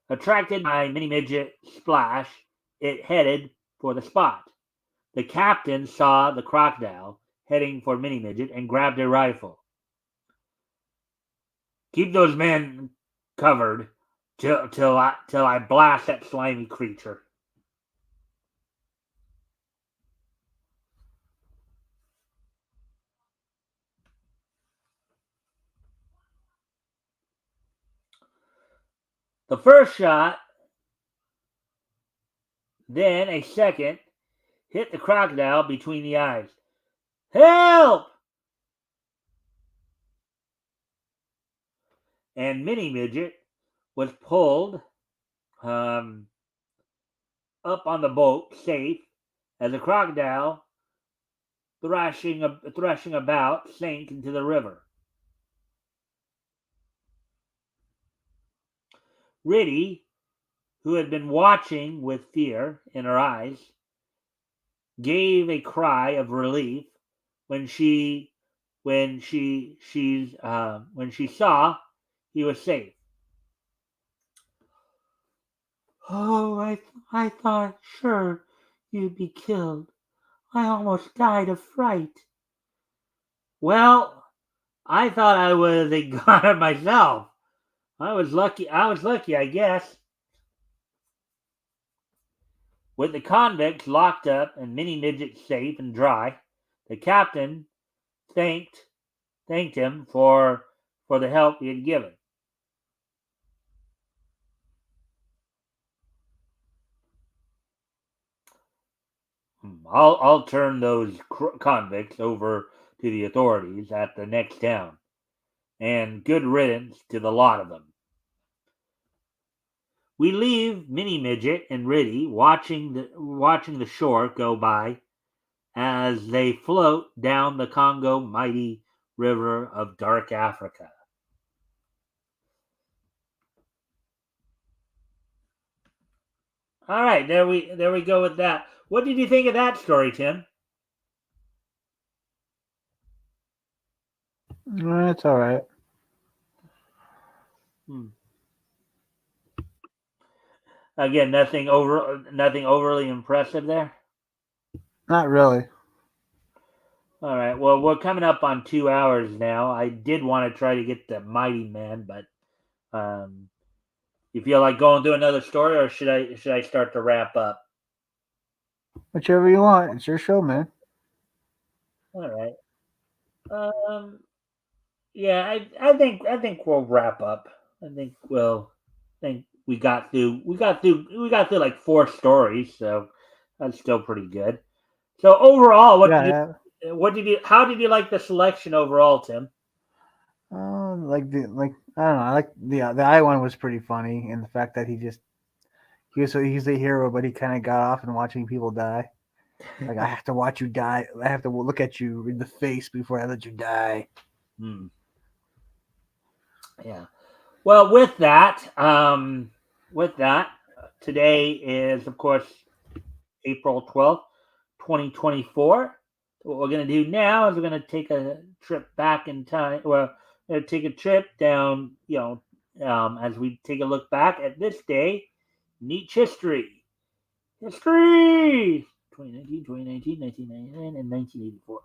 A: Attracted by Mini Midget's splash, it headed for the spot. The captain saw the crocodile heading for Mini Midget and grabbed a rifle. Keep those men covered till I blast that slimy creature. The first shot, then a second, hit the crocodile between the eyes. Help! And Mini Midget was pulled up on the boat, safe, as the crocodile, thrashing about, sank into the river. Riddy, who had been watching with fear in her eyes, gave a cry of relief when she when she saw he was safe. Oh, I thought sure you'd be killed. I almost died of fright. Well, I thought I was a goner myself. I was lucky, I guess. With the convicts locked up and Mini Midget safe and dry, the captain thanked him for the help he had given. I'll turn those convicts over to the authorities at the next town, and good riddance to the lot of them. We leave Mini Midget and Riddy watching the shore go by as they float down the Congo mighty river of dark Africa. All right, there we go with that. What did you think of that story, Tim?
B: It's all right.
A: Again, nothing overly impressive there.
B: Not really.
A: All right. Well, we're coming up on 2 hours now. I did want to try to get the Mighty Man, but you feel like going through another story, or should I start to wrap up?
B: Whichever you want. It's your show, man.
A: All right. Yeah, I think we'll wrap up. I think we got through like 4 stories, so that's still pretty good. So overall, how did you like the selection overall, Tim?
B: I don't know. I like the eye one was pretty funny, and the fact that he's a hero, but he kind of got off in watching people die. Like, I have to watch you die. I have to look at you in the face before I let you die.
A: Yeah. Well, with that, today is, of course, April 12th, 2024. What we're going to do now is we're going to take a trip back in time. Well, we're going to take a trip down, as we take a look back at this day, Nietzsche history. 2019, 1999, and 1984.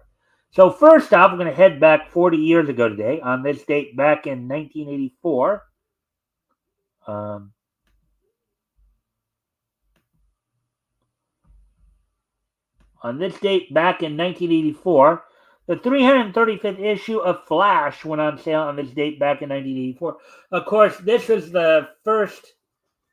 A: So first off, we're going to head back 40 years ago today. On this date back in 1984, on this date back in 1984, the 335th issue of Flash went on sale on this date back in 1984. Of course, this was the first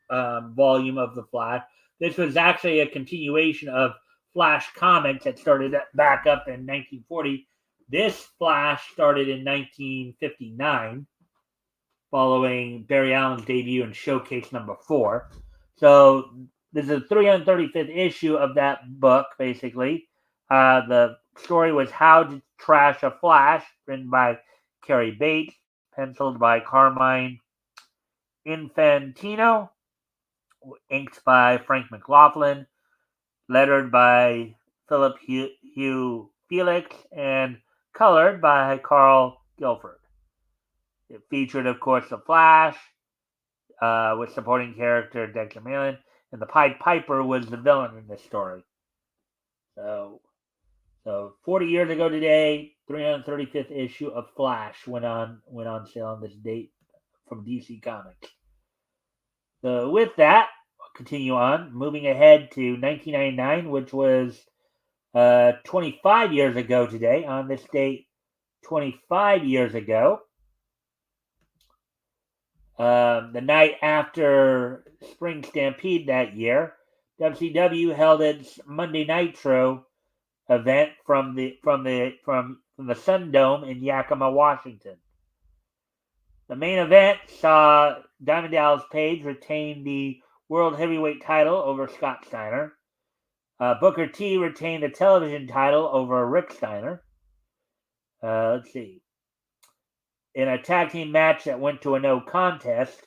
A: volume of the Flash. This was actually a continuation of Flash comics that started back up in 1940. This Flash started in 1959, following Barry Allen's debut in Showcase number 4. So this is the 335th issue of that book, basically. The story was How to Trash a Flash, written by Carrie Bates, penciled by Carmine Infantino, inked by Frank McLaughlin, lettered by Philip Hugh Felix, and colored by Carl Guilford. It featured, of course, the Flash, with supporting character Dexter Malin, and the Pied Piper was the villain in this story. So 40 years ago today, 335th issue of Flash went on sale on this date from DC Comics. So with that, I'll continue on, moving ahead to 1999, which was 25 years ago today. On this date, 25 years ago, the night after Spring Stampede that year, WCW held its Monday Nitro event from the Sun Dome in Yakima, Washington. The main event saw Diamond Dallas Page retain the World Heavyweight title over Scott Steiner. Booker T retained the television title over Rick Steiner. Let's see. In a tag team match that went to a no contest,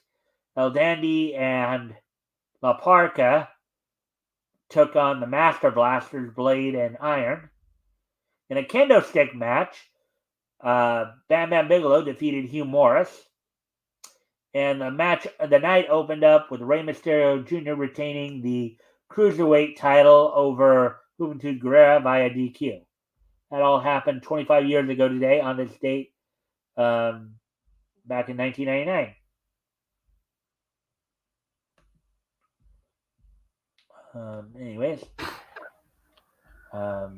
A: El Dandy and La Parca took on the Master Blasters, Blade and Iron. In a kendo stick match, Bam Bam Bigelow defeated Hugh Morris. And the night opened up with Rey Mysterio Jr. retaining the Cruiserweight title over Juventud Guerrera via DQ. That all happened 25 years ago today on this date, back in 1999. Anyways, now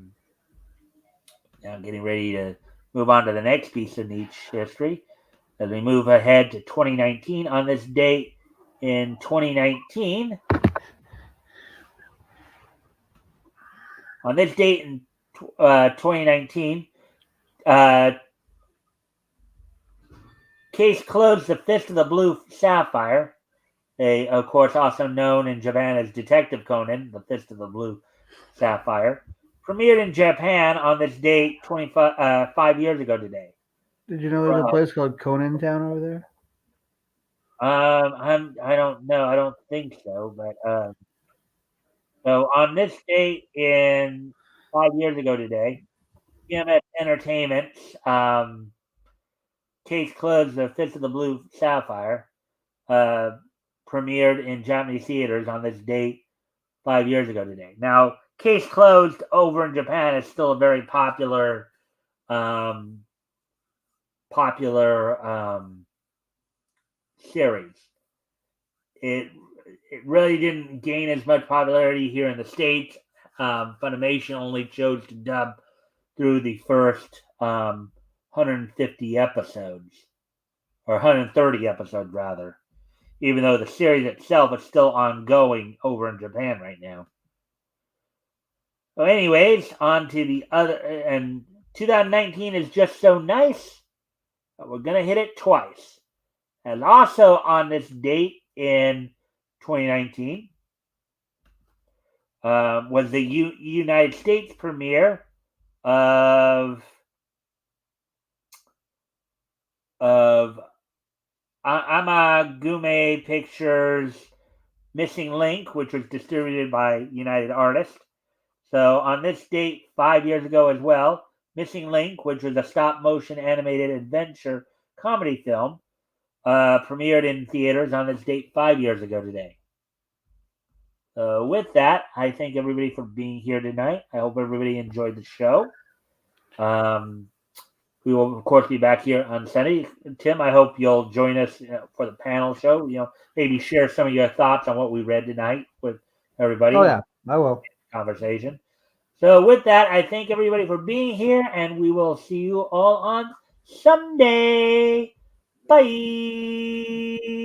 A: I'm getting ready to move on to the next piece of niche history as we move ahead to 2019. On this date in 2019, case closed the Fist of the Blue Sapphire, of course also known in Japan as Detective Conan, the Fist of the Blue Sapphire, premiered in Japan on this date 5 years ago today.
B: Did you know there's a place called Conan Town over there?
A: I don't know. I don't think so. But so on this date in 5 years ago today, CMS Entertainment's case closed, the Fist of the Blue Sapphire, premiered in Japanese theaters on this date 5 years ago today. Now, case closed over in Japan is still a very popular series. It really didn't gain as much popularity here in the States. Funimation only chose to dub through the first 150 episodes, or 130 episodes rather, even though the series itself is still ongoing over in Japan right now. So anyways, on to the other, and 2019 is just so nice that we're going to hit it twice. And also on this date in 2019 was the United States premiere of Amagume Pictures' Missing Link, which was distributed by United Artists. So on this date 5 years ago as well, Missing Link, which was a stop-motion animated adventure comedy film, premiered in theaters on this date 5 years ago today. With that, I thank everybody for being here tonight. I hope everybody enjoyed the show. We will, of course, be back here on Sunday. Tim, I hope you'll join us for the panel show. Maybe share some of your thoughts on what we read tonight with everybody.
B: Oh, yeah, I will.
A: Conversation. So with that, I thank everybody for being here, and we will see you all on Sunday. Bye.